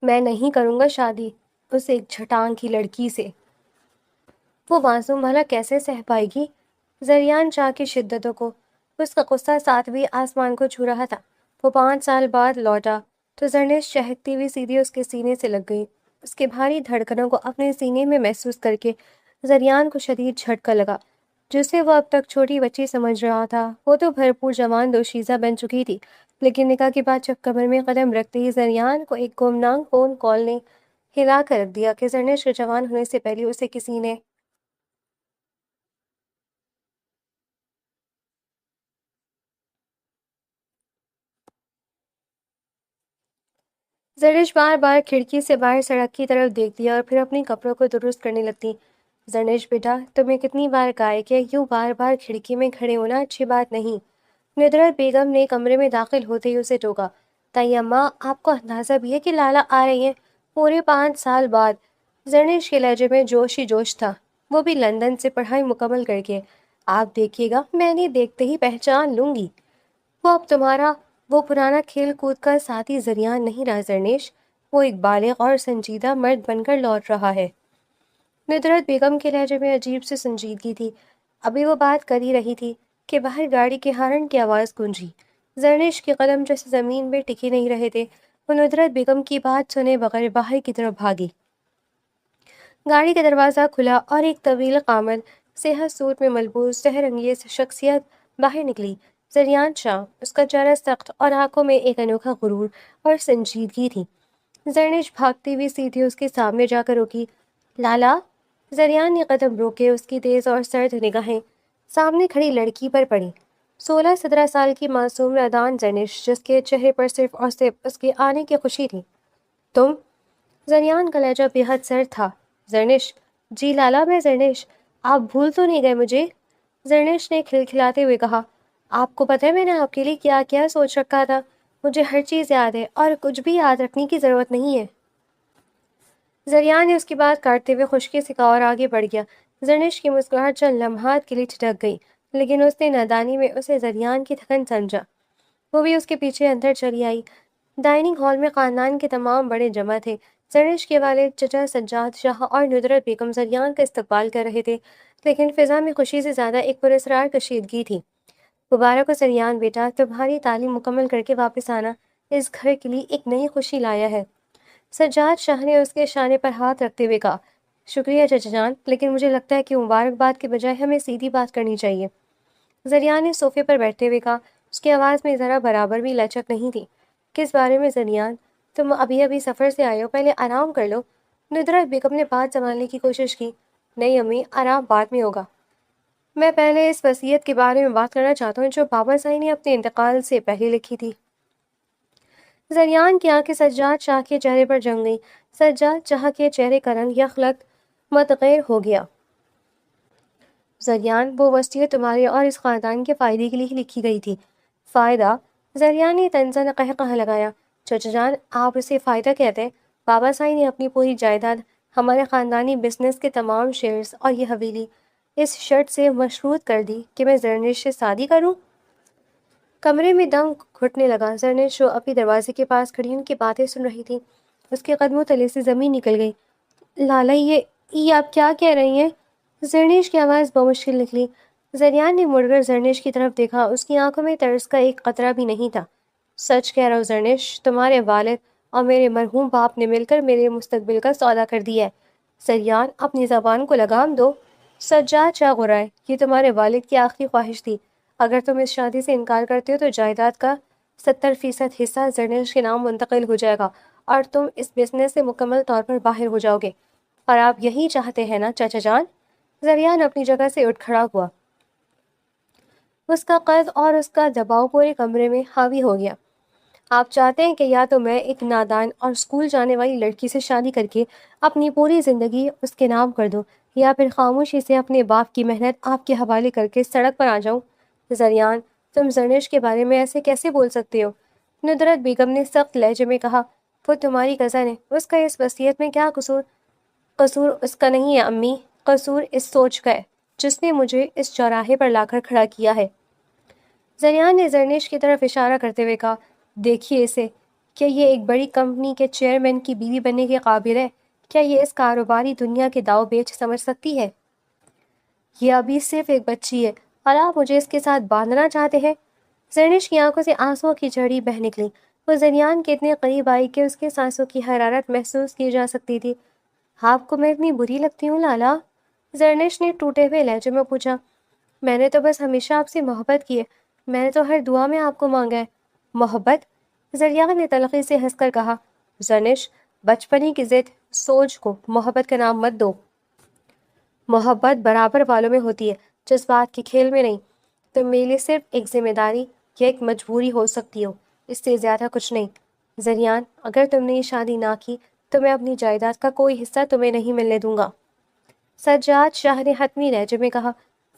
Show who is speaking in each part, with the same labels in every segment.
Speaker 1: میں نہیں کروں گا شادی اس ایک چھٹان کی لڑکی سے۔ وہ معصوم بھلا کیسے سہ پائے گی زریان شاہ کی شدتوں کو؟ اس کا غصہ ساتویں آسمان کو چھو رہا تھا۔ وہ 5 سال بعد لوٹا تو زرنش چہکتی ہوئی سیدھی اس کے سینے سے لگ گئی۔ اس کے بھاری دھڑکنوں کو اپنے سینے میں محسوس کر کے زریان کو شدید جھٹکا لگا، جسے وہ اب تک چھوٹی بچی سمجھ رہا تھا۔ وہ تو بھرپور جوان دوشیزہ بن چکی تھی، لیکن نکاح کے بعد جب کمر میں قدم رکھتے ہی زریان کو ایک گمنام فون کال نے ہلا کر رکھ دیا کہ زرنش کے جوان ہونے سے پہلے اسے کسی نے زرنش بار بار کھڑکی سے باہر سڑک کی طرف دیکھتی اور پھر اپنے کپڑوں کو درست کرنے لگتی۔ زرنش بیٹا، تمہیں کتنی بار کہا ہے کہ یوں بار بار کھڑکی میں کھڑے ہونا اچھی بات نہیں۔ ندرت بیگم نے کمرے میں داخل ہوتے ہی اسے ٹوکا۔ تائی اماں، آپ کو اندازہ بھی ہے کہ لالا آ رہی ہیں؟ پورے 5 سال بعد۔ زرنش کے لہجے میں جوش ہی جوش تھا، وہ بھی لندن سے پڑھائی مکمل کر کے۔ آپ دیکھیے گا، میں نے دیکھتے ہی پہچان لوں گی۔ وہ اب تمہارا وہ پرانا کھیل کود کا ساتھی زریان نہیں رہا زرنش، وہ ایک بالغ اور سنجیدہ مرد بن کر لوٹ رہا ہے۔ ندرت بیگم کے لہجے میں عجیب سی سنجیدگی تھی۔ ابھی وہ بات کر ہی رہی تھی کہ باہر گاڑی کے ہارن کی آواز گونجی۔ زرنش کے قدم جیسے زمین پہ ٹکے نہیں رہے تھے، وہ ندرت بیگم کی بات سنے بغیر باہر کی طرف بھاگی۔ گاڑی کا دروازہ کھلا اور ایک طویل قامت سیاہ سوٹ میں ملبوس سحر انگیز شخصیت باہر نکلی۔ زریان شاہ، اس کا چہرہ سخت اور آنکھوں میں ایک انوکھا غرور اور سنجیدگی تھی۔ زرنش بھاگتی ہوئی سیدھی اس کے سامنے جا کر روکی۔ لالا؟ زریان نے قدم روکے، اس کی تیز اور سرد نگاہیں سامنے کھڑی لڑکی پر پڑی۔ 16-17 سال کی معصوم نادان زرنش، جس کے چہرے پر صرف اور صرف اس کے آنے کی خوشی تھی۔ تم؟ زریان کا لہجہ بے حد سرد تھا۔ زرنش؟ جی لالا، میں زرنش۔ آپ بھول تو نہیں گئے مجھے؟ زرنش نے کھلکھلاتے ہوئے کہا۔ آپ کو پتہ ہے میں نے آپ کے لیے کیا کیا سوچ رکھا تھا؟ مجھے ہر چیز یاد ہے اور کچھ بھی یاد رکھنے کی ضرورت نہیں ہے۔ زریان نے اس کی بات کاٹتے ہوئے خشکی سے کہا اور آگے بڑھ گیا۔ زرنش کی مسکراہٹ چند لمحات کے لیے ٹھٹک گئی، لیکن اس نے نادانی میں اسے زریان کی تھکن سمجھا۔ وہ بھی اس کے پیچھے اندر چلی آئی۔ ڈائننگ ہال میں خاندان کے تمام بڑے جمع تھے۔ زرنش کے والد چچا سجاد شاہ اور ندرت بیگم زریان کا استقبال کر رہے تھے، لیکن فضا میں خوشی سے زیادہ ایک پراسرار کشیدگی تھی۔ مبارک ہو زریان بیٹا، تمہاری تعلیم مکمل کر کے واپس آنا اس گھر کے لیے ایک نئی خوشی لایا ہے۔ سجاد شاہ نے اس کے شانے پر ہاتھ رکھتے ہوئے کہا۔ شکریہ چچا جان، لیکن مجھے لگتا ہے کہ مبارکباد کے بجائے ہمیں سیدھی بات کرنی چاہیے۔ زریان نے صوفے پر بیٹھتے ہوئے کہا، اس کی آواز میں ذرا برابر بھی لچک نہیں تھی۔ کس بارے میں زریان؟ تم ابھی سفر سے آئے ہو، پہلے آرام کر لو۔ ندرت بیگم نے بات سنبھالنے کی کوشش کی۔ نہیں امی، آرام بعد میں ہوگا۔ میں پہلے اس وصیت کے بارے میں بات کرنا چاہتا ہوں جو بابا صاحب نے اپنے انتقال سے پہلے لکھی تھی۔ زریان کی آنکھیں سجاد شاہ کے چہرے پر جم گئی۔ سجاد شاہ کے چہرے کا رنگ یخلق متغیر ہو گیا۔ زریان، وہ وصیت تمہارے اور اس خاندان کے فائدے کے لیے ہی لکھی گئی تھی۔ فائدہ؟ زریان نے تنزن قہقہہ لگایا۔ چچا جان، آپ اسے فائدہ کہتے ہیں؟ بابا صاحب نے اپنی پوری جائیداد، ہمارے خاندانی بزنس کے تمام شیئرز اور یہ حویلی اس شرط سے مشروط کر دی کہ میں زرنش سے شادی کروں۔ کمرے میں دم گھٹنے لگا۔ زرنش جو ابھی دروازے کے پاس کھڑی ان کی باتیں سن رہی تھی، اس کے قدموں تلے سے زمین نکل گئی۔ لالا، یہ آپ کیا کہہ رہی ہیں؟ زرنش کی آواز بمشکل نکلی۔ زریان نے مڑ کر زرنش کی طرف دیکھا، اس کی آنکھوں میں ترس کا ایک قطرہ بھی نہیں تھا۔ سچ کہہ رہا ہوں زرنش، تمہارے والد اور میرے مرحوم باپ نے مل کر میرے مستقبل کا سودا کر دیا ہے۔ زریان، اپنی زبان کو لگام دو۔ سجاد شاہ غرائے، یہ تمہارے والد کی آخری خواہش تھی۔ اگر تم اس شادی سے انکار کرتے ہو تو جائیداد کا 70% حصہ زرنش کے نام منتقل ہو جائے گا اور تم اس بزنس سے مکمل طور پر باہر ہو جاؤ گے۔ اور آپ یہی چاہتے ہیں نا چچا جان؟ زریان اپنی جگہ سے اٹھ کھڑا ہوا۔ اس کا قد اور اس کا دباؤ پورے کمرے میں حاوی ہو گیا۔ آپ چاہتے ہیں کہ یا تو میں ایک نادان اور اسکول جانے والی لڑکی سے شادی کر کے اپنی پوری زندگی اس کے نام کر دوں، یا پھر خاموشی سے اپنے باپ کی محنت آپ کے حوالے کر کے سڑک پر آ جاؤں؟ زریان، تم زرنش کے بارے میں ایسے کیسے بول سکتے ہو؟ ندرت بیگم نے سخت لہجے میں کہا۔ وہ تمہاری کزن ہے، اس کا اس وصیت میں کیا قصور؟ قصور اس کا نہیں ہے امی، قصور اس سوچ کا ہے جس نے مجھے اس چوراہے پر لا کر کھڑا کیا ہے۔ زریان نے زرنش کی طرف اشارہ کرتے ہوئے کہا، دیکھیے اسے، کیا یہ ایک بڑی کمپنی کے چیئرمین کی بیوی بننے کے قابل ہے؟ کیا یہ اس کاروباری دنیا کے داؤ بیچ سمجھ سکتی ہے؟ یہ ابھی صرف ایک بچی ہے اور آپ مجھے اس کے ساتھ باندھنا چاہتے ہیں؟ زرنش کی آنکھوں سے آنسوؤں کی جھڑی بہہ نکلی۔ وہ زریان کے اتنے قریب آئی کہ اس کے سانسوں کی حرارت محسوس کی جا سکتی تھی۔ آپ کو میں اتنی بری لگتی ہوں لالا؟ زرنش نے ٹوٹے ہوئے لہجے میں پوچھا۔ میں نے تو بس ہمیشہ آپ سے محبت کی ہے، میں نے تو ہر دعا میں آپ کو مانگا ہے۔ محبت؟ زریان نے تلخی سے ہنس کر کہا۔ زرنش، بچپنی کی ضد سوچ کو محبت کا نام مت دو۔ محبت برابر والوں میں ہوتی ہے، جذبات کے کھیل میں نہیں۔ تم میرے لیے صرف ایک ذمہ داری یا ایک مجبوری ہو سکتی ہو، اس سے زیادہ کچھ نہیں۔ زریان، اگر تم نے یہ شادی نہ کی تو میں اپنی جائیداد کا کوئی حصہ تمہیں نہیں ملنے دوں گا۔ سجاد شاہ نے حتمی لہجے میں کہا۔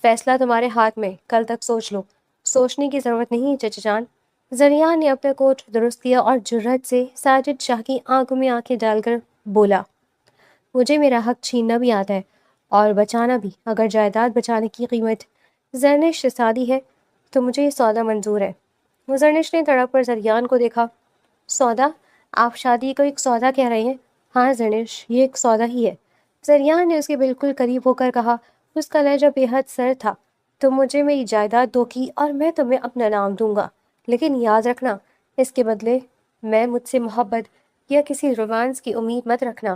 Speaker 1: فیصلہ تمہارے ہاتھ میں، کل تک سوچ لو۔ سوچنے کی ضرورت نہیں چچا جان۔ زریان نے اپنا کوٹ درست کیا اور جرأت سے ساجد شاہ کی آنکھوں میں آنکھیں ڈال کر بولا۔ مجھے میرا حق چھیننا بھی آتا ہے اور بچانا بھی، اگر جائیداد بچانے کی قیمت زرنش سے سادی ہے تو مجھے یہ سودا منظور ہے۔ زرنش نے تڑپ پر زریان کو دیکھا۔ سودا؟ آپ شادی کو ایک سودا کہہ رہے ہیں؟ ہاں زرنش، یہ ایک سودا ہی ہے۔ زریان نے اس کے بالکل قریب ہو کر کہا، اس کا لہجہ بے حد سرد تھا۔ تم مجھے میری جائیداد دو گی اور میں تمہیں اپنا نام دوں گا، لیکن یاد رکھنا اس کے بدلے میں مجھ سے محبت یا کسی رومانس کی امید مت رکھنا۔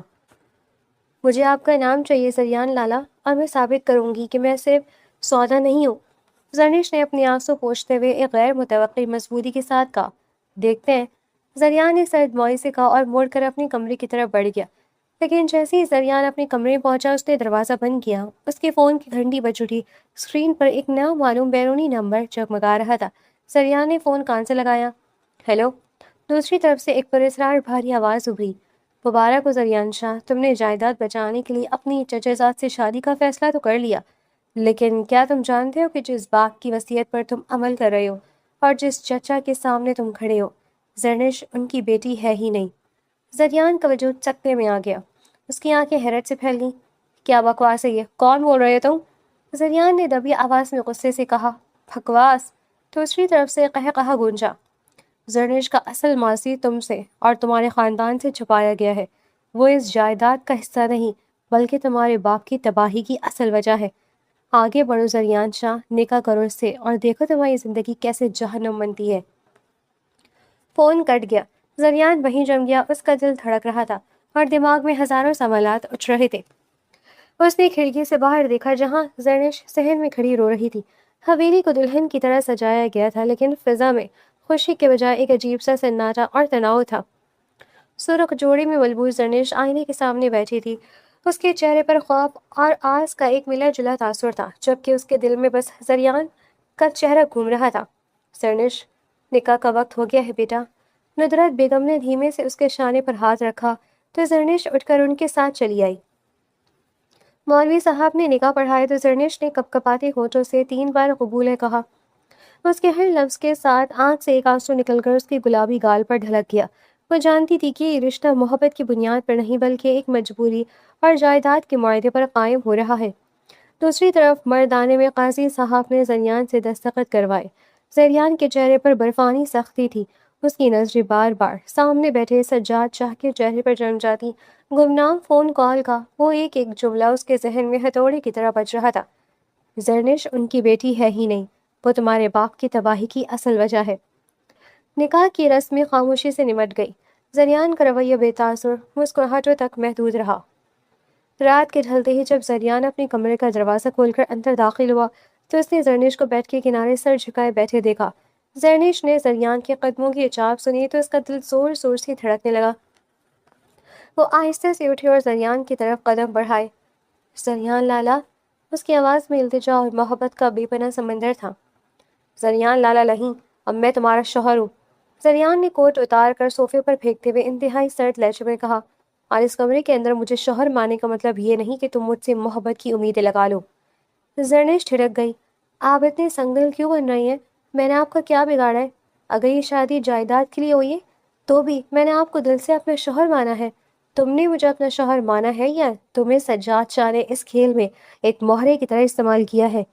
Speaker 1: مجھے آپ کا نام چاہیے زریان لالا، اور میں ثابت کروں گی کہ میں صرف سودا نہیں ہوں۔ زرنش نے اپنے آنسو پوچھتے ہوئے ایک غیر متوقع مضبوطی کے ساتھ کہا۔ دیکھتے ہیں۔ زریان نے سرد موئی سے کہا اور مڑ کر اپنے کمرے کی طرف بڑھ گیا۔ لیکن جیسے ہی زریان اپنے کمرے میں پہنچا اس نے دروازہ بند کیا۔ اس کے فون کی گھنٹی بج اٹھی۔ اسکرین پر ایک نامعلوم بیرونی نمبر جگمگا رہا تھا۔ زریان نے فون کان سے لگایا۔ ہیلو؟ دوسری طرف سے ایک پراسرار بھاری آواز ابھری۔ مبارک ہو زریان شاہ، تم نے جائیداد بچانے کے لیے اپنی چچا زاد سے شادی کا فیصلہ تو کر لیا، لیکن کیا تم جانتے ہو کہ جس باپ کی وصیت پر تم عمل کر رہے ہو اور جس چچا کے سامنے تم کھڑے ہو، زرنش ان کی بیٹی ہے ہی نہیں۔ زریان کا وجود چکتے میں آ گیا۔ اس کی آنکھیں حیرت سے پھیل گئیں۔ کیا بکواس ہے یہ؟ کون بول رہے تم؟ زریان نے دبی آواز میں غصے سے کہا۔ بکواس؟ دوسری طرف سے قہقہہ گونجا۔ زرنش کا اصل ماضی تم سے اور تمہارے خاندان سے چھپایا گیا ہے۔ وہ اس جائیداد کا حصہ نہیں، بلکہ تمہارے باپ کی تباہی کی اصل وجہ ہے۔ آگے بڑھو زریان شاہ، نکاح کرو اس سے اور دیکھو تمہاری زندگی کیسے جہنم بنتی ہے۔ فون کٹ گیا۔ زریان وہیں جم گیا۔ اس کا دل دھڑک رہا تھا اور دماغ میں ہزاروں سوالات اٹھ رہے تھے۔ اس نے کھڑکی سے باہر دیکھا جہاں زرنش صحن میں کھڑی رو رہی تھی۔ حویلی کو دلہن کی طرح سجایا گیا تھا، لیکن فضا میں خوشی کے بجائے ایک عجیب سا سناٹا اور تناؤ تھا۔ سرخ جوڑے میں ملبوس زرنش آئینے کے سامنے بیٹھی تھی۔ اس کے چہرے پر خوف اور آس کا ایک ملا جلا تاثر تھا، جبکہ اس کے دل میں بس زریان کا چہرہ گھوم رہا تھا۔ زرنش، نکاح کا وقت ہو گیا ہے بیٹا۔ ندرت بیگم نے دھیمے سے اس کے شانے پر ہاتھ رکھا تو زرنش اٹھ کر ان کے ساتھ چلی آئی۔ مولوی صاحب نے نکاح پڑھائے تو زرنش نے کپکپاتے ہونٹوں سے 3 بار قبول ہے کہا۔ اس کے ہر لفظ کے ساتھ آنکھ سے ایک آنسو نکل کر اس کی گلابی گال پر ڈھلک گیا۔ وہ جانتی تھی کہ یہ رشتہ محبت کی بنیاد پر نہیں بلکہ ایک مجبوری اور جائیداد کے معاہدے پر قائم ہو رہا ہے۔ دوسری طرف مردانے میں قاضی صاحب نے زریان سے دستخط کروائے۔ زریان کے چہرے پر برفانی سختی تھی۔ اس کی نظریں بار بار سامنے بیٹھے سجاد شاہ کے چہرے پر جم جاتی۔ گمنام فون کال کا وہ ایک ایک جملہ اس کے ذہن میں ہتھوڑے کی طرح بج رہا تھا۔ زرنش ان کی بیٹی ہے ہی نہیں، وہ تمہارے باپ کی تباہی کی اصل وجہ ہے۔ نکاح کی رسم خاموشی سے نمٹ گئی۔ زریان کا رویہ بے تاثر مسکراہٹوں تک محدود رہا۔ رات کے ڈھلتے ہی جب زریان اپنے کمرے کا دروازہ کھول کر اندر داخل ہوا تو اس نے زرنش کو بیٹھ کے کنارے سر جھکائے بیٹھے دیکھا۔ زرنش نے زریان کے قدموں کی اچاب سنی تو اس کا دل زور زور سے دھڑکنے لگا۔ وہ آہستہ سے اٹھی اور زریان کی طرف قدم بڑھائے۔ زریان لالا، اس کی آواز میں التجا اور محبت کا بے پناہ سمندر تھا۔ زریان لالا نہیں، اب میں تمہارا شوہر ہوں۔ زریان نے کوٹ اتار کر صوفے پر پھینکتے ہوئے انتہائی سرد لہجے میں کہا، اور اس کمرے کے اندر مجھے شوہر ماننے کا مطلب یہ نہیں کہ تم مجھ سے محبت کی امیدیں لگا لو۔ زرنش ٹھڑک گئی۔ آپ اتنے سنگدل کیوں بن رہی ہیں؟ میں نے آپ کا کیا بگاڑا ہے؟ اگر یہ شادی جائیداد کے لیے ہوئی ہے تو بھی میں نے آپ کو دل سے اپنا شوہر مانا ہے۔ تم نے مجھے اپنا شوہر مانا ہے یا تمہیں سجاد شاہ نے اس کھیل میں ایک مہرے کی طرح استعمال کیا ہے؟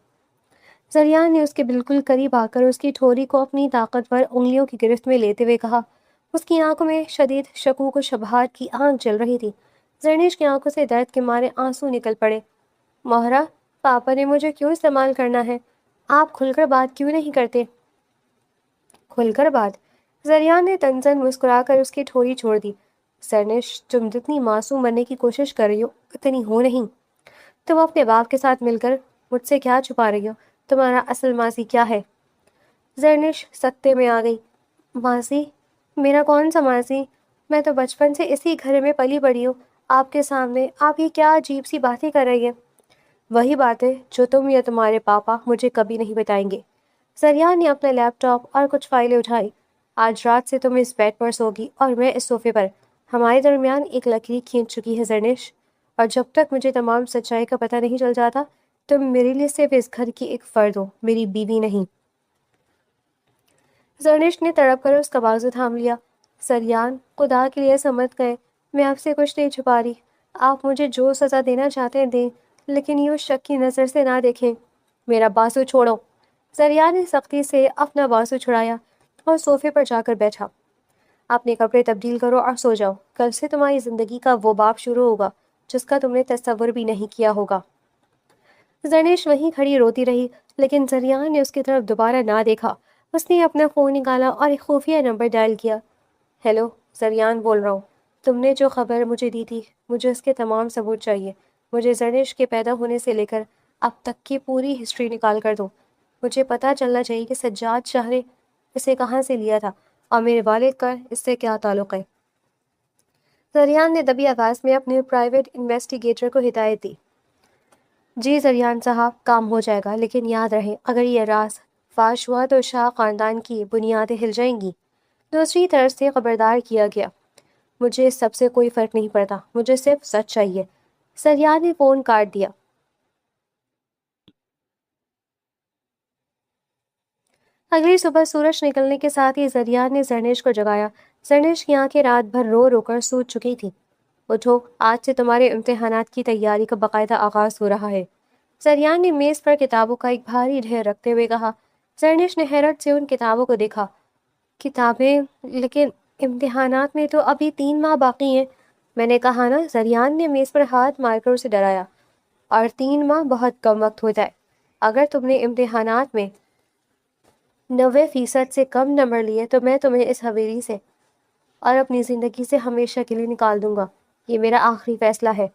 Speaker 1: زریان نے اس کے بالکل قریب آ کر اس کی ٹھوری کو اپنی طاقتور انگلیوں کی گرفت میں لیتے ہوئے کہا، اس کی آنکھوں میں شدید شکوک و شبہات کی آنکھ جل رہی تھی۔ زرنیش کی آنکھوں سے درد کے مارے آنسو نکل پڑے۔ مہرا، پاپا نے مجھے کیوں استعمال کرنا ہے؟ آپ کھل کر بات کیوں نہیں کرتے؟ کھل کر بات؟ زریان نے تنزن مسکرا کر اس کی ٹھوڑی چھوڑ دی۔ زرنیش، تم جتنی معصوم بننے کی کوشش کر رہی ہو اتنی ہو نہیں۔ تم اپنے باپ کے ساتھ مل کر مجھ سے کیا چھپا رہی ہو؟ تمہارا اصل ماضی کیا ہے؟ زرنش سکتے میں آ گئی۔ ماضی؟ میرا کون سا ماضی؟ میں تو بچپن سے اسی گھر میں پلی بڑھی ہوں۔ آپ کے سامنے آپ یہ کیا عجیب سی باتیں کر رہی ہیں؟ وہی باتیں جو تم یا تمہارے پاپا مجھے کبھی نہیں بتائیں گے۔ زریان نے اپنا لیپ ٹاپ اور کچھ فائلیں اٹھائی۔ آج رات سے تم اس بیڈ پر سوگی اور میں اس صوفے پر۔ ہمارے درمیان ایک لکیر کھینچ چکی ہے زرنش، اور جب تک مجھے تمام سچائی کا پتہ نہیں چل جاتا تم میرے لیے صرف اس گھر کی ایک فرد ہو، میری بیوی نہیں۔ زرنش نے تڑپ کر اس کا بازو تھام لیا۔ زریان، خدا کے لیے سمجھ گئے، میں آپ سے کچھ نہیں چھپا رہی۔ آپ مجھے جو سزا دینا چاہتے ہیں دیں، لیکن یوں شک کی نظر سے نہ دیکھیں۔ میرا بازو چھوڑو۔ زریان نے سختی سے اپنا بازو چھڑایا اور صوفے پر جا کر بیٹھا۔ اپنے کپڑے تبدیل کرو اور سو جاؤ۔ کل سے تمہاری زندگی کا وہ باب شروع ہوگا جس کا تم نے تصور بھی نہیں کیا ہوگا۔ زرنش وہیں کھڑی روتی رہی، لیکن زریان نے اس کی طرف دوبارہ نہ دیکھا۔ اس نے اپنا فون نکالا اور ایک خفیہ نمبر ڈائل کیا۔ ہیلو، زریان بول رہا ہوں۔ تم نے جو خبر مجھے دی تھی، مجھے اس کے تمام ثبوت چاہیے۔ مجھے زرنش کے پیدا ہونے سے لے کر اب تک کی پوری ہسٹری نکال کر دو۔ مجھے پتہ چلنا چاہیے کہ سجاد شاہ نے اسے کہاں سے لیا تھا اور میرے والد کا اس سے کیا تعلق ہے۔ زریان نے دبی آواز میں اپنے پرائیویٹ انویسٹیگیٹر کو ہدایت دی۔ جی زریان صاحب، کام ہو جائے گا، لیکن یاد رہے اگر یہ راز فاش ہوا تو شاہ خاندان کی بنیادیں ہل جائیں گی۔ دوسری طرف سے خبردار کیا گیا۔ مجھے اس سب سے کوئی فرق نہیں پڑتا، مجھے صرف سچ چاہیے۔ زریان نے فون کاٹ دیا۔ اگلی صبح سورج نکلنے کے ساتھ ہی زریان نے زرنیش کو جگایا۔ زرنیش کی آنکھیں رات بھر رو رو کر سوج چکی تھیں۔ اٹھو، آج سے تمہارے امتحانات کی تیاری کا باقاعدہ آغاز ہو رہا ہے۔ زریان نے میز پر کتابوں کا ایک بھاری ڈھیر رکھتے ہوئے کہا۔ زرنیش نے حیرت سے ان کتابوں کو دیکھا۔ کتابیں؟ لیکن امتحانات میں تو ابھی 3 ماہ باقی ہیں۔ میں نے کہا نا، زریان نے میز پر ہاتھ مار کر اسے ڈرایا، اور 3 ماہ بہت کم وقت ہوتا ہے۔ اگر تم نے امتحانات میں 90% سے کم نمبر لیے تو میں تمہیں اس حویلی سے اور اپنی زندگی سے ہمیشہ کے لیے نکال دوں گا۔ یہ میرا آخری فیصلہ ہے۔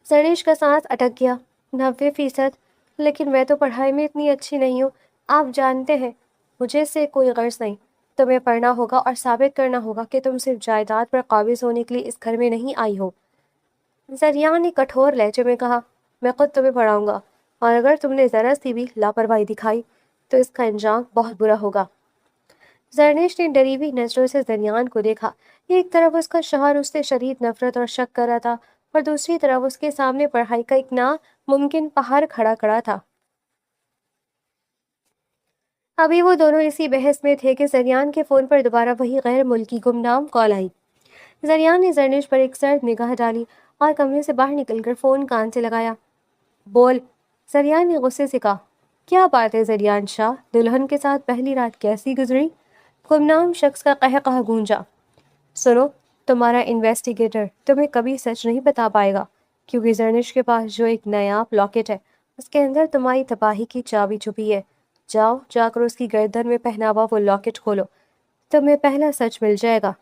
Speaker 1: زرنیش کا سانس اٹک گیا۔ 90%؟ لیکن میں تو پڑھائی میں اتنی اچھی نہیں ہوں۔ آپ جانتے ہیں مجھے اس سے کوئی غرض نہیں۔ تمہیں پڑھنا ہوگا اور ثابت کرنا ہوگا کہ تم صرف جائیداد پر قابض ہونے کے لیے اس گھر میں نہیں آئی ہو۔ زریان نے کٹھور لہجے میں کہا، میں خود تمہیں پڑھاؤں گا، اور اگر تم نے ذرا سی بھی لاپرواہی دکھائی تو اس کا انجام بہت برا ہوگا۔ زرنیش نے ڈری ہوئی نظروں سے زریان کو دیکھا۔ ایک طرف اس کا شوہر اس سے شدید نفرت اور شک کر رہا تھا، اور دوسری طرف اس کے سامنے پڑھائی کا ایک ناممکن پہاڑ کھڑا تھا۔ ابھی وہ دونوں اسی بحث میں تھے کہ زریان کے فون پر دوبارہ وہی غیر ملکی گمنام کال آئی۔ زریان نے زرنیش پر ایک سرد نگاہ ڈالی اور کمرے سے باہر نکل کر فون کان سے لگایا۔ بول، زریان نے غصے سے کہا۔ کیا بات ہے زریان شاہ، دلہن کے ساتھ پہلی رات کیسی گزری؟ گمنام شخص کا قہقہ گونجا۔ سنو، تمہارا انویسٹیگیٹر تمہیں کبھی سچ نہیں بتا پائے گا، کیونکہ زرنش کے پاس جو ایک نایاب لاکٹ ہے اس کے اندر تمہاری تباہی کی چابی چھپی ہے۔ جاؤ، جا کر اس کی گردن میں پہنا ہوا وہ لاکٹ کھولو، تمہیں پہلا سچ مل جائے گا۔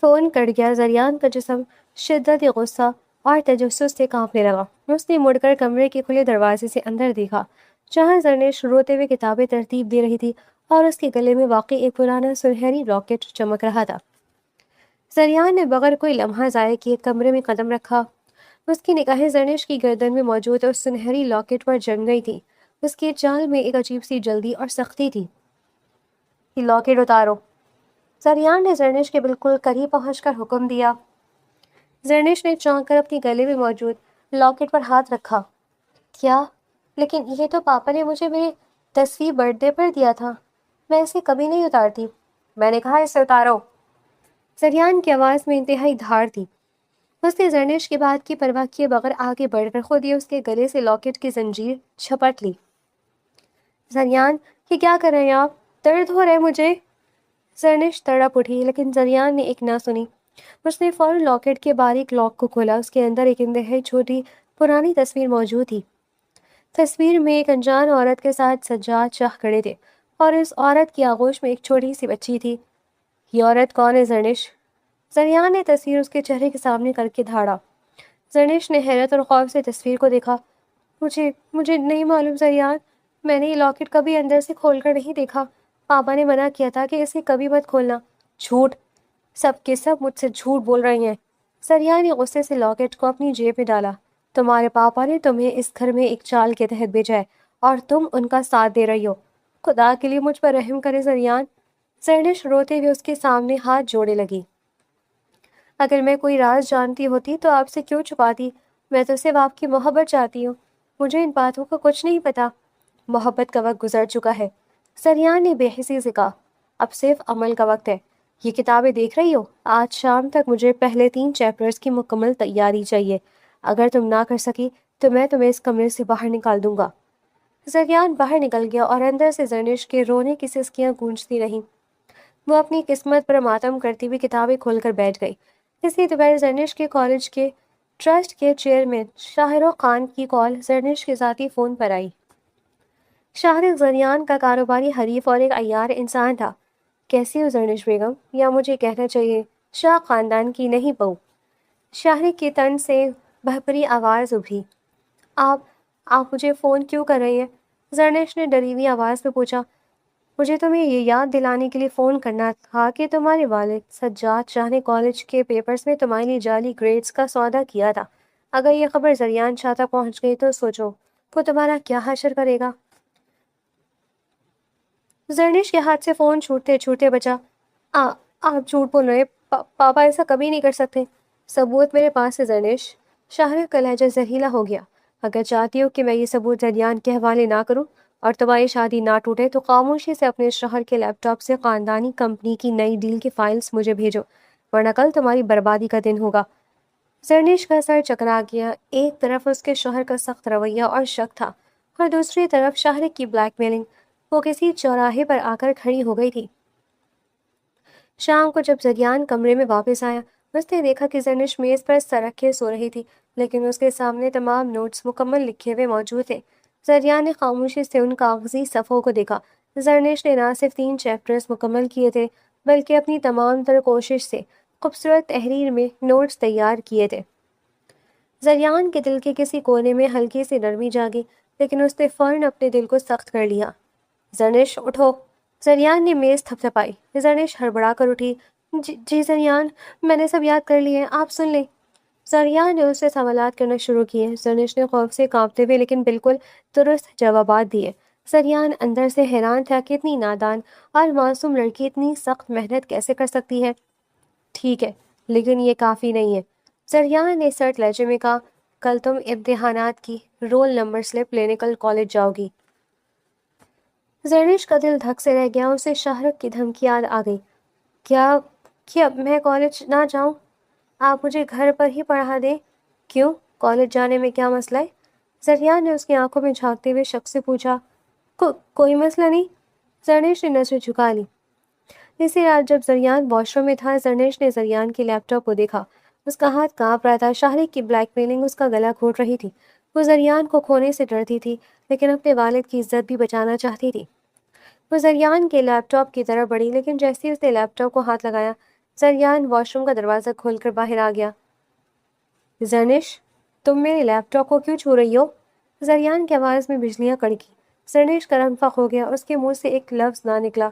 Speaker 1: فون کٹ گیا۔ زریان کا جسم شدت غصہ اور تجسس سے کانپنے لگا۔ اس نے مڑ کر کمرے کے کھلے دروازے سے اندر دیکھا، جہاں زرنیش روتے ہوئے کتابیں ترتیب دے رہی تھی اور اس کے گلے میں واقع ایک پرانا سنہری لاکٹ چمک رہا تھا۔ زریان نے بغیر کوئی لمحہ ضائع کیے کمرے میں قدم رکھا۔ اس کی نگاہیں زرنیش کی گردن میں موجود اس سنہری لاکٹ پر جم گئی تھی۔ اس کے چال میں ایک عجیب سی جلدی اور سختی تھی۔ یہ لاکٹ اتارو، زریان نے زرنیش کے بالکل قریب پہنچ کر حکم دیا۔ زرنیش نے چونک کر اپنی گلے میں موجود لاکٹ پر ہاتھ رکھا۔ کیا؟ لیکن یہ تو پاپا نے مجھے میرے 10ویں برتھ ڈے پر دیا تھا، میں اسے کبھی نہیں اتارتی۔ میں نے کہا اسے اتارو۔ زریان کی آواز میں انتہائی دھاڑ تھی۔ اس نے زرنیش کی بات کی پرواہ کیے بغیر آگے بڑھ کر خود ہی اس کے گلے سے لاکٹ کی زنجیر چھپٹ لی۔ زریان، یہ کیا کر رہے ہیں آپ؟ درد ہو رہا ہے مجھے۔ زرنش تڑپ اٹھی لیکن زریان نے ایک نہ سنی۔ اس نے فوراً لاکٹ کے باریک لاک کو کھولا۔ اس کے اندر ایک انتہائی چھوٹی پرانی تصویر موجود تھی۔ تصویر میں ایک انجان عورت کے ساتھ سجاد شاہ کھڑے تھے اور اس عورت کی آغوش میں ایک چھوٹی سی بچی تھی۔ یہ عورت کون ہے زرنش؟ زریان نے تصویر اس کے چہرے کے سامنے کر کے دھاڑا۔ زرنش نے حیرت اور خوف سے تصویر کو دیکھا۔ مجھے نہیں معلوم زریان، میں نے یہ لاکٹ کبھی اندر سے کھول کر نہیں دیکھا۔ پاپا نے منع کیا تھا کہ اسے کبھی مت کھولنا۔ جھوٹ، سب کے سب مجھ سے جھوٹ بول رہی ہیں۔ زریان نے غصے سے لاکٹ کو اپنی جیب میں ڈالا۔ تمہارے پاپا نے تمہیں اس گھر میں ایک چال کے تحت بھیجا ہے اور تم ان کا ساتھ دے رہی ہو۔ خدا کے لیے مجھ پر رحم کرے زریان۔ زرنش روتے ہوئے اس کے سامنے ہاتھ جوڑے لگی۔ اگر میں کوئی راز جانتی ہوتی تو آپ سے کیوں چھپاتی؟ میں تو صرف آپ کی محبت چاہتی ہوں، مجھے ان باتوں کا کچھ نہیں پتا۔ محبت کا وقت گزر چکا ہے، زریان نے بے حسی سے کہا۔ اب صرف عمل کا وقت ہے۔ یہ کتابیں دیکھ رہی ہو؟ آج شام تک مجھے پہلے 3 چیپٹرز کی مکمل تیاری چاہیے۔ اگر تم نہ کر سکی تو میں تمہیں اس کمرے سے باہر نکال دوں گا۔ زریان باہر نکل گیا اور اندر سے زرنش کے رونے کی سسکیاں گونجتی رہیں۔ وہ اپنی قسمت پر ماتم کرتی ہوئی کتابیں کھول کر بیٹھ گئی۔ اسی دوپہر زرنش کے کالج کے ٹرسٹ کے چیئرمین شاہ رخ خان کی کال زرنش کے ذاتی فون پر آئی۔ شاہ رخ زریان کا کاروباری حریف اور ایک عیار انسان تھا۔ کیسی ہو زرنش بیگم، یا مجھے کہنا چاہیے شاہ خاندان کی نہیں بہو؟ شاہ رخ کے تن سے بھپری آواز ابھری۔ آپ مجھے فون کیوں کر رہی ہیں؟ زرنش نے ڈری ہوئی آواز میں پوچھا۔ مجھے تمہیں یہ یاد دلانے کے لیے فون کرنا تھا کہ تمہارے والد سجاد شاہ نے کالج کے پیپرز میں تمہارے لیے جعلی گریڈز کا سودا کیا تھا۔ اگر یہ خبر زریان شاہ تک پہنچ گئی تو سوچو وہ تمہارا کیا حشر کرے گا۔ زرنش کے ہاتھ سے فون چھوٹتے چھوٹتے بچا۔ آپ جھوٹ بول رہے، پاپا ایسا کبھی نہیں کر سکتے۔ ثبوت میرے پاس ہے زرنش۔ شاہ رخ کا لہجہ زہریلا ہو گیا۔ اگر چاہتی ہو کہ میں یہ ثبوت زریان کے حوالے نہ کروں اور تمہاری شادی نہ ٹوٹے تو خاموشی سے اپنے شوہر کے لیپ ٹاپ سے خاندانی کمپنی کی نئی ڈیل کی فائلز مجھے بھیجو، ورنہ کل تمہاری بربادی کا دن ہوگا۔ زرنش کا سر چکرا گیا۔ ایک طرف اس کے شوہر کا سخت رویہ اور شک تھا اور دوسری طرف شاہ رخ کی بلیک میلنگ۔ وہ کسی چوراہے پر آ کر کھڑی ہو گئی تھی۔ شام کو جب زریان کمرے میں واپس آیا، اس نے دیکھا کہ زرنش میز پر سر رکھے سو رہی تھی، لیکن اس کے سامنے تمام نوٹس مکمل لکھے ہوئے موجود تھے۔ زریان نے خاموشی سے ان کاغذی صفحوں کو دیکھا۔ زرنش نے نہ صرف 3 چیپٹرز مکمل کیے تھے بلکہ اپنی تمام تر کوشش سے خوبصورت تحریر میں نوٹس تیار کیے تھے۔ زریان کے دل کے کسی کونے میں ہلکی سی نرمی جاگی، لیکن اس نے فوراً اپنے دل کو سخت کر لیا۔ زرنش اٹھو۔ زریان نے میز تھپتھپائی۔ زرنش ہڑبڑا کر اٹھی۔ جی زریان، میں نے سب یاد کر لیے، آپ سن لیں۔ زریان نے اس سے سوالات کرنا شروع کیے۔ زرنش نے خوف سے کانپتے ہوئے لیکن بالکل درست جوابات دیے۔ زریان اندر سے حیران تھا کہ اتنی نادان اور معصوم لڑکی اتنی سخت محنت کیسے کر سکتی ہے۔ ٹھیک ہے، لیکن یہ کافی نہیں ہے، زریان نے سرد لہجے میں کہا۔ کل تم امتحانات کی رول نمبر سلپ لینے کل کالج جاؤ گی۔ زرنش کا دل دھک سے رہ گیا۔ اسے شاہ رخ کی دھمکی یاد آ گئی۔ کیا میں کالج نہ جاؤں؟ آپ مجھے گھر پر ہی پڑھا دیں۔ کیوں؟ کالج جانے میں کیا مسئلہ ہے؟ زریان نے اس کی آنکھوں میں جھانکتے ہوئے شک سے پوچھا۔ کوئی مسئلہ نہیں، زرنش نے نظریں جھکا لی۔ اسی رات جب زریان واش روم میں تھا، زرنش نے زریان کے لیپ ٹاپ کو دیکھا۔ اس کا ہاتھ کانپ رہا تھا۔ شاہ رخ کی بلیک میلنگ اس کا گلا گھونٹ رہی تھی۔ وہ زریان کو کھونے سے ڈرتی تھی، لیکن اپنے والد کی عزت بھی بچانا چاہتی تھی۔ وہ زریان کے لیپ ٹاپ کی طرف بڑھی، لیکن جیسے ہی اس نے لیپ ٹاپ کو ہاتھ لگایا، زریان واش روم کا دروازہ کھول کر باہر آ گیا۔ زرنش، تم میرے لیپ ٹاپ کو کیوں چھو رہی ہو؟ زریان کی آواز میں بجلیاں کڑکی۔ زرنش کا رنگ فخ ہو گیا۔ اس کے منہ سے ایک لفظ نہ نکلا۔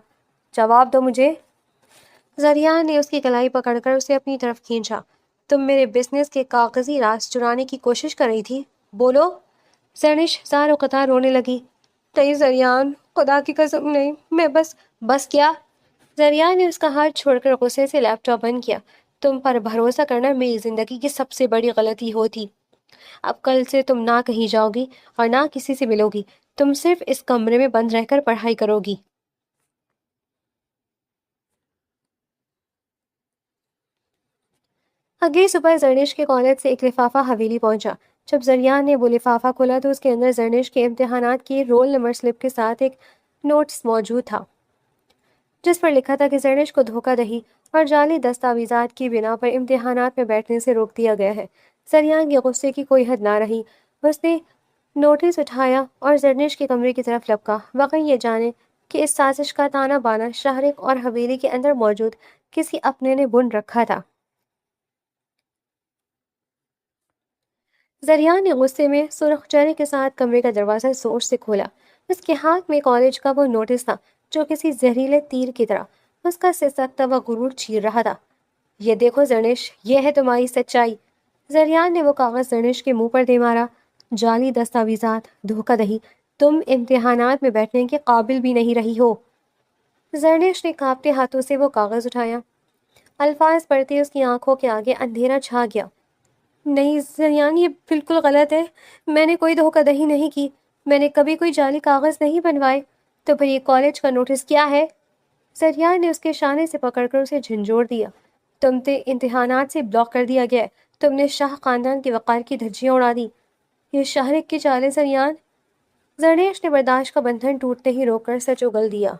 Speaker 1: جواب دو مجھے۔ زریان نے اس کی کلائی پکڑ کر اسے اپنی طرف کھینچا۔ تم میرے بزنس کے کاغذی راز چرانے کی کوشش کر رہی تھی، بولو۔ زرنش زار و قطار رونے لگی۔ نہیں زریان، خدا کی قسم نہیں، میں بس کیا؟ زریان نے اس کا ہاتھ چھوڑ کر غصے سے لیپ ٹاپ بند کیا۔ تم پر بھروسہ کرنا میری زندگی کی سب سے بڑی غلطی ہوتی۔ اب کل سے تم نہ کہیں جاؤ گی اور نہ کسی سے ملو گی۔ تم صرف اس کمرے میں بند رہ کر پڑھائی کرو گی۔ اگلی صبح زرنش کے کالج سے ایک لفافہ حویلی پہنچا۔ جب زریان نے وہ لفافہ کھولا تو اس کے اندر زرنش کے امتحانات کی رول نمبر سلپ کے ساتھ ایک نوٹس موجود تھا۔ جس پر لکھا تھا کہ زرنش کو دھوکہ دہی اور جعلی دستاویزات کی بنا پر امتحانات میں بیٹھنے سے روک دیا گیا ہے۔ زریان کے غصے کی کوئی حد نہ رہی۔ اس نے نوٹس اٹھایا اور زرنش کے کمرے کی طرف لپکا، واقعی یہ جانے کہ اس سازش کا تانا بانا شہرک اور حویلی کے اندر موجود کسی اپنے نے بن رکھا تھا۔ زریان نے غصے میں سرخ چہرے کے ساتھ کمرے کا دروازہ زور سے کھولا۔ اس کے ہاتھ میں کالج کا وہ نوٹس تھا جو کسی زہریلے تیر کی طرح اس کا سسکتا ہوا غرور چیر رہا تھا۔ یہ دیکھو زرنش، یہ ہے تمہاری سچائی۔ زریان نے وہ کاغذ زرنش کے منہ پر دے مارا۔ جعلی دستاویزات، دھوکہ دہی، تم امتحانات میں بیٹھنے کے قابل بھی نہیں رہی ہو۔ زرنش نے کانپتے ہاتھوں سے وہ کاغذ اٹھایا۔ الفاظ پڑھتے اس کی آنکھوں کے آگے اندھیرا چھا گیا۔ نہیں زریان، یہ بالکل غلط ہے۔ میں نے کوئی دھوکہ دہی نہیں کی، میں نے کبھی کوئی جعلی کاغذ نہیں بنوائے۔ تو پھر یہ کالج کا نوٹس کیا ہے؟ زریان نے اس کے شانے سے پکڑ کر اسے جھنجھوڑ دیا۔ تم تے امتحانات سے بلاک کر دیا گیا ہے۔ تم نے شاہ خاندان کے وقار کی دھجیاں اڑا دی۔ یہ شہرک کی چال ہے زریان۔ زرنیش نے برداشت کا بندھن ٹوٹتے ہی روک کر سچ اگل دیا۔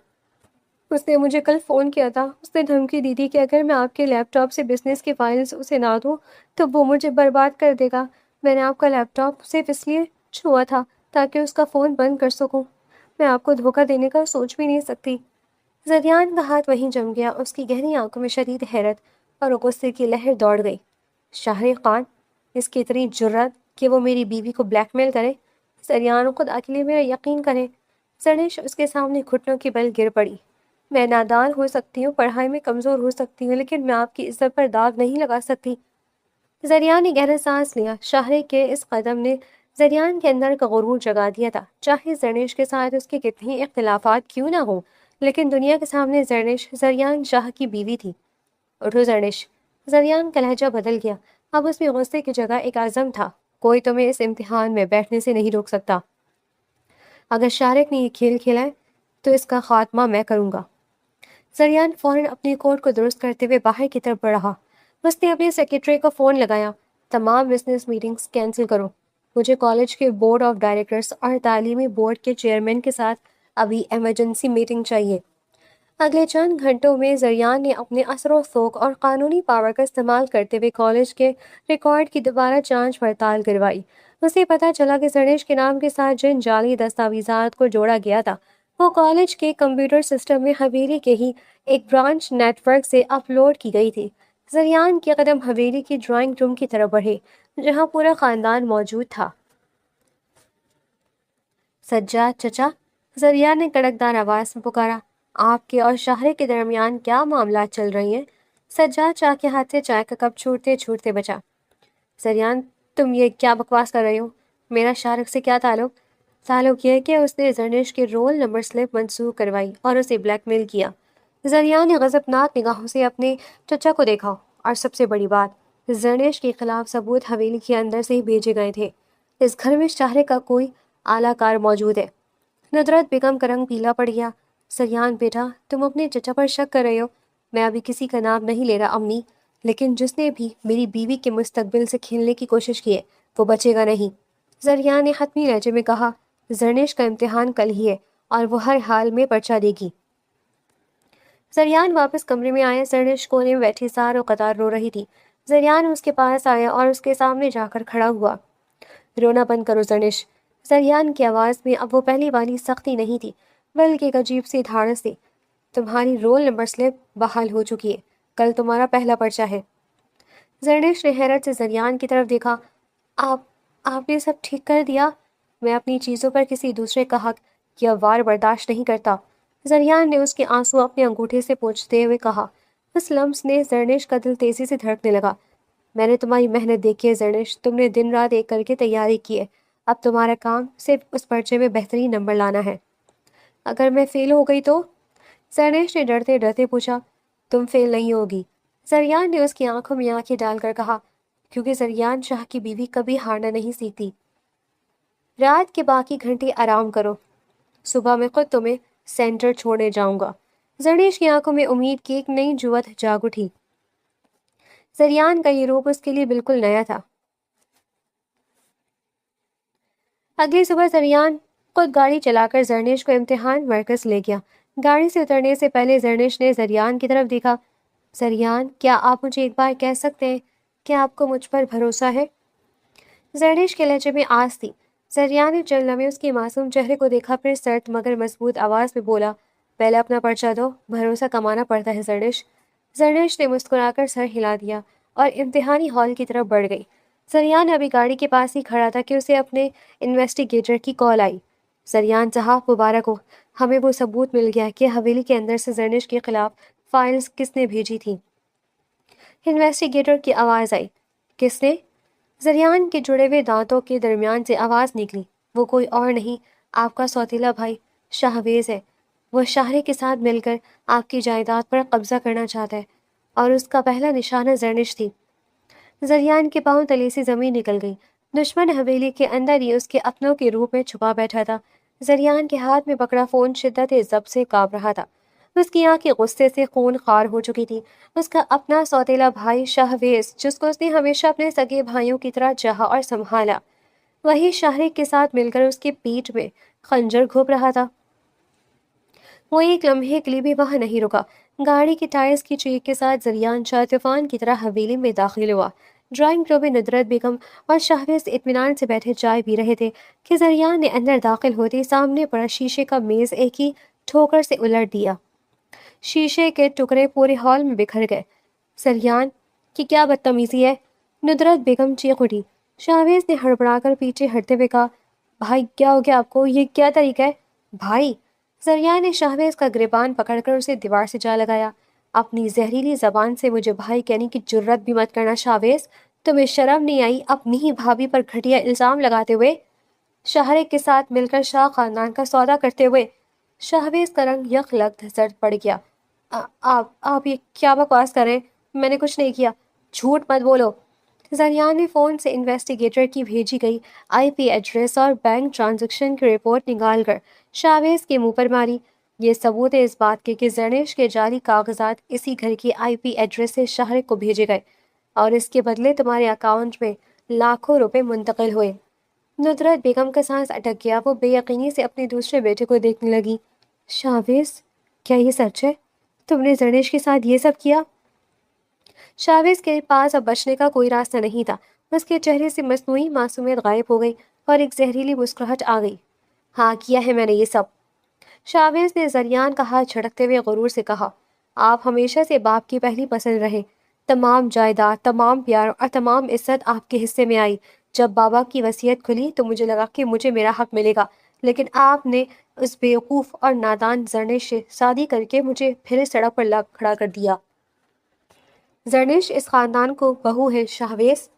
Speaker 1: اس نے مجھے کل فون کیا تھا۔ اس نے دھمکی دی تھی کہ اگر میں آپ کے لیپ ٹاپ سے بزنس کی فائلز اسے نہ دوں تو وہ مجھے برباد کر دے گا۔ میں نے آپ کا لیپ ٹاپ صرف اس لیے چھوا تھا تاکہ اس کا فون بند کر سکوں۔ میں آپ کو دھوکہ دینے کا سوچ بھی نہیں سکتی۔ زریان کا ہاتھ وہیں جم گیا۔ اس کی گہری آنکھوں میں شدید حیرت اور غصے کی لہر دوڑ گئی۔ شاہرخ خان، اس کی اتنی جرأت کہ وہ میری بیوی کو بلیک میل کرے؟ زریان خدا کے لیے میرا یقین کرے۔ زرنش اس کے سامنے گھٹنوں کی بل گر پڑی۔ میں نادان ہو سکتی ہوں، پڑھائی میں کمزور ہو سکتی ہوں، لیکن میں آپ کی عزت پر داغ نہیں لگا سکتی۔ زریان نے گہرا سانس لیا۔ شاہرخ کے اس قدم نے زریان کے اندر کا غرور جگا دیا تھا۔ چاہے زرنش کے ساتھ اس کے کتنی اختلافات کیوں نہ ہوں، لیکن دنیا کے سامنے زرنش زریان شاہ کی بیوی تھی۔ اٹھو زرنش۔ زریان کا لہجہ بدل گیا۔ اب اس میں غصے کی جگہ ایک عزم تھا۔ کوئی تمہیں اس امتحان میں بیٹھنے سے نہیں روک سکتا۔ اگر شاہرخ نے یہ کھیل کھیلا ہے تو اس کا خاتمہ میں کروں گا۔ زریان فوراً اپنی کوٹ کو درست کرتے ہوئے باہر کی طرف بڑھا۔ اس نے اپنے سیکرٹری کو فون لگایا۔ تمام بزنس میٹنگز کینسل کرو۔ مجھے کالج کے بورڈ آف ڈائریکٹرز اور تعلیمی بورڈ کے چیئرمین کے ساتھ ابھی ایمرجنسی میٹنگ چاہیے۔ اگلے چند گھنٹوں میں زریان نے اپنے اثر و ذوق اور قانونی پاور کا استعمال کرتے ہوئے کالج کے ریکارڈ کی دوبارہ جانچ پڑتال کروائی۔ اسے پتہ چلا کہ زرنش کے نام کے ساتھ جن جعلی دستاویزات کو جوڑا گیا تھا وہ کالج کے کمپیوٹر سسٹم میں حویلی کے ہی ایک برانچ نیٹ ورک سے اپلوڈ کی گئی تھی۔ زریان کے قدم حویلی کی ڈرائنگ روم کی طرف بڑھے جہاں پورا خاندان موجود تھا۔ سجاد چچا، زریان نے کڑکدار آواز میں پکارا، آپ کے اور شاہرخ کے درمیان کیا معاملات چل رہی ہیں؟ سجاد چائے کے ہاتھ سے چائے کا کپ چھوڑتے چھوڑتے بچا۔ زریان، تم یہ کیا بکواس کر رہی ہو؟ میرا شاہرخ سے کیا تعلق؟ تعلق یہ کہ اس نے زرنش کی رول نمبر سلپ منسوخ کروائی اور اسے بلیک میل کیا۔ زریان نے غضبناک نگاہوں سے اپنے چچا کو دیکھا۔ اور سب سے بڑی بات، زرنش کے خلاف ثبوت حویلی کے اندر سے ہی بھیجے گئے تھے۔ اس گھر میں شاہرخ کا کوئی اعلیٰ کار موجود ہے۔ ندرت بیگم کا رنگ پیلا پڑ گیا۔ زریان بیٹا، تم اپنے چچا پر شک کر رہے ہو؟ میں ابھی کسی کا نام نہیں لے رہا امی، لیکن جس نے بھی میری بیوی کے مستقبل سے کھیلنے کی کوشش کی ہے وہ بچے گا نہیں۔ زریان نے حتمی لہجے میں کہا، زرنش کا امتحان کل ہی ہے اور وہ ہر حال میں پرچہ دے گی۔ زریان واپس کمرے میں آیا۔ زرنش کونے میں بیٹھی سار و قطار رو رہی تھی۔ زریان اس کے پاس آیا اور اس کے سامنے جا کر کھڑا ہوا۔ رونا بند کرو زرنش۔ زریان کی آواز میں اب وہ پہلی والی سختی نہیں تھی بلکہ ایک عجیب سی دھاڑس تھی۔ تمہاری رول نمبر سلپ بحال ہو چکی ہے، کل تمہارا پہلا پرچہ ہے۔ زرنش نے حیرت سے زریان کی طرف دیکھا۔ آپ نے سب ٹھیک کر دیا؟ میں اپنی چیزوں پر کسی دوسرے کا حق یا وار برداشت نہیں کرتا۔ زریان نے اس کے آنسو اپنے انگوٹھے سے پوچھتے ہوئے کہا۔ اس لمس نے زرنش کا دل تیزی سے دھڑکنے لگا۔ میں نے تمہاری محنت دیکھی ہے زرنش، تم نے دن رات ایک کر کے تیاری کی ہے۔ اب تمہارا کام صرف اس پرچے میں بہترین نمبر لانا ہے۔ اگر میں فیل ہو گئی تو؟ زرنش نے ڈرتے ڈرتے پوچھا۔ تم فیل نہیں ہوگی، زریان نے اس کی آنکھوں میں آنکھیں ڈال کر کہا، کیونکہ زریان شاہ کی بیوی کبھی ہارنا نہیں سیکھتی۔ رات کے باقی گھنٹے آرام کرو، صبح میں خود تمہیں سینٹر چھوڑنے جاؤں گا۔ زرنش کی آنکھوں میں امید کی ایک نئی جوت جاگ اٹھی۔ زریان کا یہ روپ اس کے لیے بالکل نیا تھا۔ اگلی صبح زریان خود گاڑی چلا کر زرنش کو امتحان مرکز لے گیا۔ گاڑی سے اترنے سے پہلے زرنش نے زریان کی طرف دیکھا۔ زریان، کیا آپ مجھے ایک بار کہہ سکتے ہیں کہ آپ کو مجھ پر بھروسہ ہے؟ زرنش کے لہجے میں آس تھی۔ زریان نے چند لمحے اس کے معصوم چہرے کو دیکھا، پھر سرد مگر مضبوط آواز میں بولا، پہلے اپنا پرچہ دو، بھروسہ کمانا پڑتا ہے زرنش۔ زرنش نے مسکرا کر سر ہلا دیا اور امتحانی ہال کی طرف بڑھ گئی۔ زریان ابھی گاڑی کے پاس ہی کھڑا تھا کہ اسے اپنے انویسٹیگیٹر کی کال آئی۔ زریان صاحب، مبارک ہو، ہمیں وہ ثبوت مل گیا کہ حویلی کے اندر سے زرنش کے خلاف فائلز کس نے بھیجی تھی۔ انویسٹیگیٹر کی آواز آئی۔ کس نے؟ زریان کے جڑے ہوئے دانتوں کے درمیان سے آواز نکلی۔ وہ کوئی اور نہیں، آپ کا سوتیلا بھائی شاہویز ہے۔ وہ شاہرے کے ساتھ مل کر آپ کی جائیداد پر قبضہ کرنا چاہتا ہے، اور اس کا پہلا نشانہ زرنش تھی۔ زریان کے پاؤں تلے سے زمین نکل گئی۔ دشمن حویلی کے اندر ہی اس کے اپنوں کے روپ میں چھپا بیٹھا تھا۔ زریان کے ہاتھ میں پکڑا فون شدت ضبط سے کانپ رہا تھا۔ اس کی آنکھیں غصے سے خون خوار ہو چکی تھی۔ اس کا اپنا سوتیلا بھائی شاہویز، جس کو اس نے ہمیشہ اپنے سگے بھائیوں کی طرح چاہا اور سنبھالا، وہی شاہرے کے ساتھ مل کر اس کی پیٹھ میں خنجر گھونپ رہا تھا۔ وہ ایک لمحے کے لیے بھی وہاں نہیں رکا۔ گاڑی کے ٹائرز کی چیخ کے ساتھ زریان شاہ طوفان کی طرح حویلی میں داخل ہوا۔ ڈرائنگ روم میں ندرت بیگم اور شاہویز اطمینان سے بیٹھے چائے پی رہے تھے کہ زریان نے اندر داخل ہوتے ہی سامنے پڑا شیشے کا میز ایک ہی ٹھوکر سے الٹ دیا۔ شیشے کے ٹکڑے پورے ہال میں بکھر گئے۔ زریان کی کیا بدتمیزی ہے! ندرت بیگم چیخ اٹھی۔ شاہویز نے ہڑبڑا کر پیچھے ہٹتے ہوئے کہا، بھائی کیا ہو گیا آپ کو؟ یہ کیا طریقہ ہے؟ بھائی! زریان نے شاہویز کا گریبان پکڑ کر اسے دیوار سے جا لگایا۔ اپنی زہریلی زبان سے مجھے بھائی کہنے کی جرت بھی مت کرنا شاہویز۔ تمہیں شرم نہیں آئی اپنی ہی بھابھی پر گھٹیا الزام لگاتے ہوئے؟ شاہرے کے ساتھ مل کر شاہ خاندان کا سودا کرتے ہوئے؟ شاہویز کا رنگ یک لگت زرد پڑ گیا۔ آپ یہ کیا بکواس کر رہے ہیں؟ میں نے کچھ نہیں کیا، جھوٹ مت بولو۔ زریان نے فون سے انویسٹیگیٹر کی بھیجی گئی آئی پی ایڈریس اور بینک ٹرانزیکشن کی رپورٹ نکال کر شاہویز کے منہ پر ماری۔ یہ ثبوت ہے اس بات کے کہ زرنش کے جعلی کاغذات اسی گھر کی آئی پی ایڈریس سے شاہرے کو بھیجے گئے، اور اس کے بدلے تمہارے اکاؤنٹ میں لاکھوں روپے منتقل ہوئے۔ ندرت بیگم کا سانس اٹک گیا۔ وہ بے یقینی سے اپنے دوسرے بیٹے کو دیکھنے لگی۔ شاہویز، کیا یہ سچ ہے؟ تم نے زرنش کے ساتھ یہ سب کیا؟ شاہویز کے پاس اب بچنے کا کوئی راستہ نہیں تھا۔ اس کے چہرے سے مصنوعی معصومیت غائب ہو گئی اور ایک زہریلی مسکراہٹ آ گئی۔ ہاں کیا ہے میں نے یہ سب۔ شاہویز نے زریان کا ہاتھ جھٹکتے ہوئے غرور سے کہا، آپ ہمیشہ سے باپ کی پہلی پسند رہے۔ تمام جائیداد، تمام پیار اور تمام عزت آپ کے حصے میں آئی۔ جب بابا کی وصیت کھلی تو مجھے لگا کہ مجھے میرا حق ملے گا، لیکن آپ نے اس بیوقوف اور نادان زرنش سے شادی کر کے مجھے پھر سڑک پر لا کھڑا کر دیا۔ زرنش اس خاندان کو بہو ہے شاہویز؟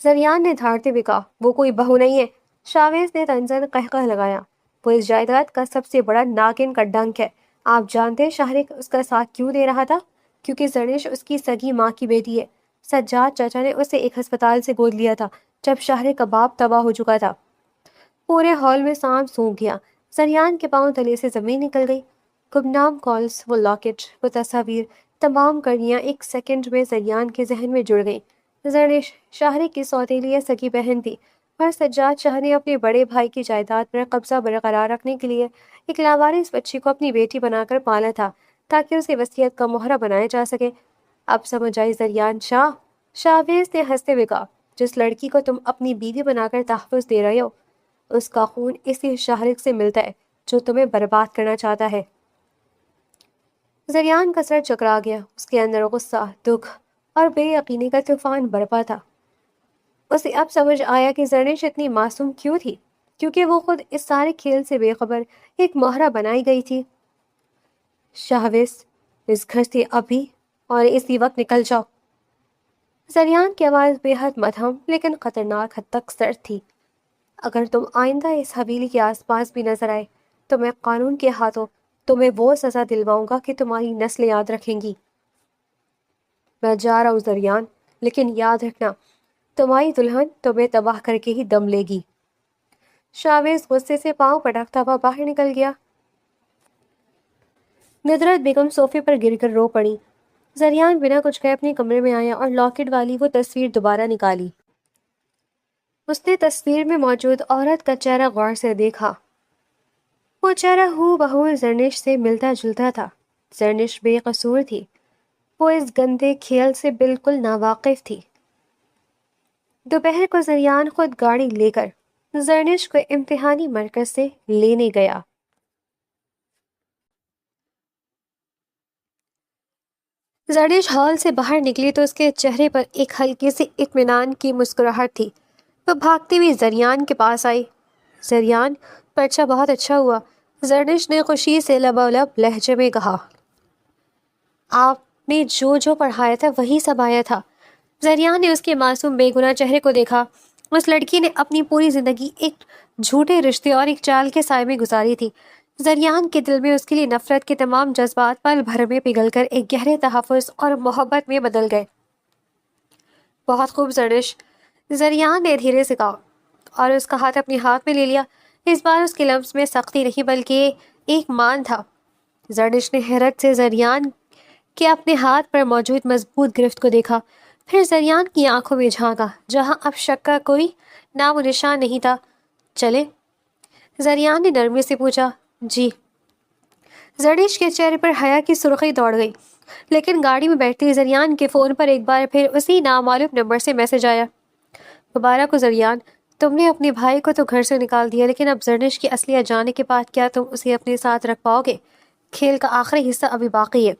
Speaker 1: زریان نے دھاڑتے ہوئے کہا، وہ کوئی بہو نہیں ہے۔ شاہویز نے طنزاً قہقہ لگایا، وہ اس جائیداد کا سب سے بڑا ناگن کا ڈنک ہے۔ آپ جانتے ہیں شاہرے اس کا ساتھ کیوں دے رہا تھا؟ کیونکہ زرنش اس کی سگی ماں کی بیٹی ہے۔ سجاد چاچا نے اسے ایک ہسپتال سے گود لیا تھا جب شاہرے کا باپ تباہ ہو چکا تھا۔ پورے ہال میں سانپ سونکھ گیا۔ زریان کے پاؤں تلے سے زمین نکل گئی۔ گمنام کالز، وہ لاکٹ، وہ تصاویر، تمام کڑیاں ایک سیکنڈ میں زریان کے ذہن میں جڑ گئیں۔ زرنش شاہرے کی سوتیلی سگی بہن تھی، اور سجاد شاہ نے اپنے بڑے بھائی کی جائیداد پر قبضہ برقرار رکھنے کے لیے ایک لاوارث بچی کو اپنی بیٹی بنا کر پالا تھا تاکہ اسے وصیت کا مہرہ بنایا جا سکے۔ اب سمجھ آئی زریان شاہ؟ شاہویز نے ہنستے ہوئے کہا، جس لڑکی کو تم اپنی بیوی بنا کر تحفظ دے رہے ہو، اس کا خون اسی شاہرک سے ملتا ہے جو تمہیں برباد کرنا چاہتا ہے۔ زریان کا سر چکرا گیا۔ اس کے اندر غصہ، دکھ اور بے یقینی کا طوفان برپا تھا۔ اسے اب سمجھ آیا کہ زرنش اتنی معصوم کیوں تھی، کیونکہ وہ خود اس سارے کھیل سے بے خبر ایک مہرہ بنائی گئی تھی۔ شاہویز، اس گھر سے ابھی اور اسی وقت نکل جاؤ۔ زریان کی آواز بے حد مدھم لیکن خطرناک حد تک سرد تھی۔ اگر تم آئندہ اس حویلی کے آس پاس بھی نظر آئے تو میں قانون کے ہاتھوں تمہیں وہ سزا دلواؤں گا کہ تمہاری نسلیں یاد رکھیں گی۔ میں جا رہا ہوں زریان، لیکن یاد رکھنا تمہاری دلہن تمہیں تباہ کر کے ہی دم لے گی۔ شاہویز غصے سے پاؤں پٹکتا ہوا باہر نکل گیا۔ ندرت بیگم صوفے پر گر کر رو پڑی۔ زریان بنا کچھ کہے اپنے کمرے میں آیا اور لاکٹ والی وہ تصویر دوبارہ نکالی۔ اس نے تصویر میں موجود عورت کا چہرہ غور سے دیکھا۔ وہ چہرہ ہو بہو زرنش سے ملتا جلتا تھا۔ زرنش بے قصور تھی، وہ اس گندے کھیل سے بالکل ناواقف تھی۔ دوپہر کو زریان خود گاڑی لے کر زرنش کو امتحانی مرکز سے لینے گیا۔ زرنش ہال سے باہر نکلی تو اس کے چہرے پر ایک ہلکی سی اطمینان کی مسکراہٹ تھی۔ وہ بھاگتی ہوئی زریان کے پاس آئی۔ زریان، پرچہ بہت اچھا ہوا، زرنش نے خوشی سے لبالب لہجے میں کہا۔ آپ نے جو پڑھایا تھا وہی سب آیا تھا۔ زریان نے اس کے معصوم بے گناہ چہرے کو دیکھا۔ اس لڑکی نے اپنی پوری زندگی ایک جھوٹے رشتے اور ایک چال کے سائے میں گزاری تھی۔ زریان کے دل میں اس کے لیے نفرت کے تمام جذبات پل بھر میں پگھل کر ایک گہرے تحفظ اور محبت میں بدل گئے۔ بہت خوب زرنش، زریان نے دھیرے سے کہا اور اس کا ہاتھ اپنے ہاتھ میں لے لیا۔ اس بار اس کے لفظ میں سختی نہیں بلکہ ایک مان تھا۔ زرنش نے حیرت سے زریان کے اپنے ہاتھ پر موجود مضبوط گرفت کو دیکھا، پھر زریان کی آنکھوں میں جھانکا جہاں اب شک کا کوئی نام و نشان نہیں تھا۔ چلے؟ زریان نے نرمی سے پوچھا۔ جی۔ زرنش کے چہرے پر حیا کی سرخی دوڑ گئی، لیکن گاڑی میں بیٹھتے زریان کے فون پر ایک بار پھر اسی نامعلوم نمبر سے میسج آیا۔ مبارک ہو زریان، تم نے اپنے بھائی کو تو گھر سے نکال دیا، لیکن اب زرنش کی اصلیت جانے کے بعد کیا تم اسے اپنے ساتھ رکھ پاؤ گے؟ کھیل کا آخری حصہ ابھی باقی ہے۔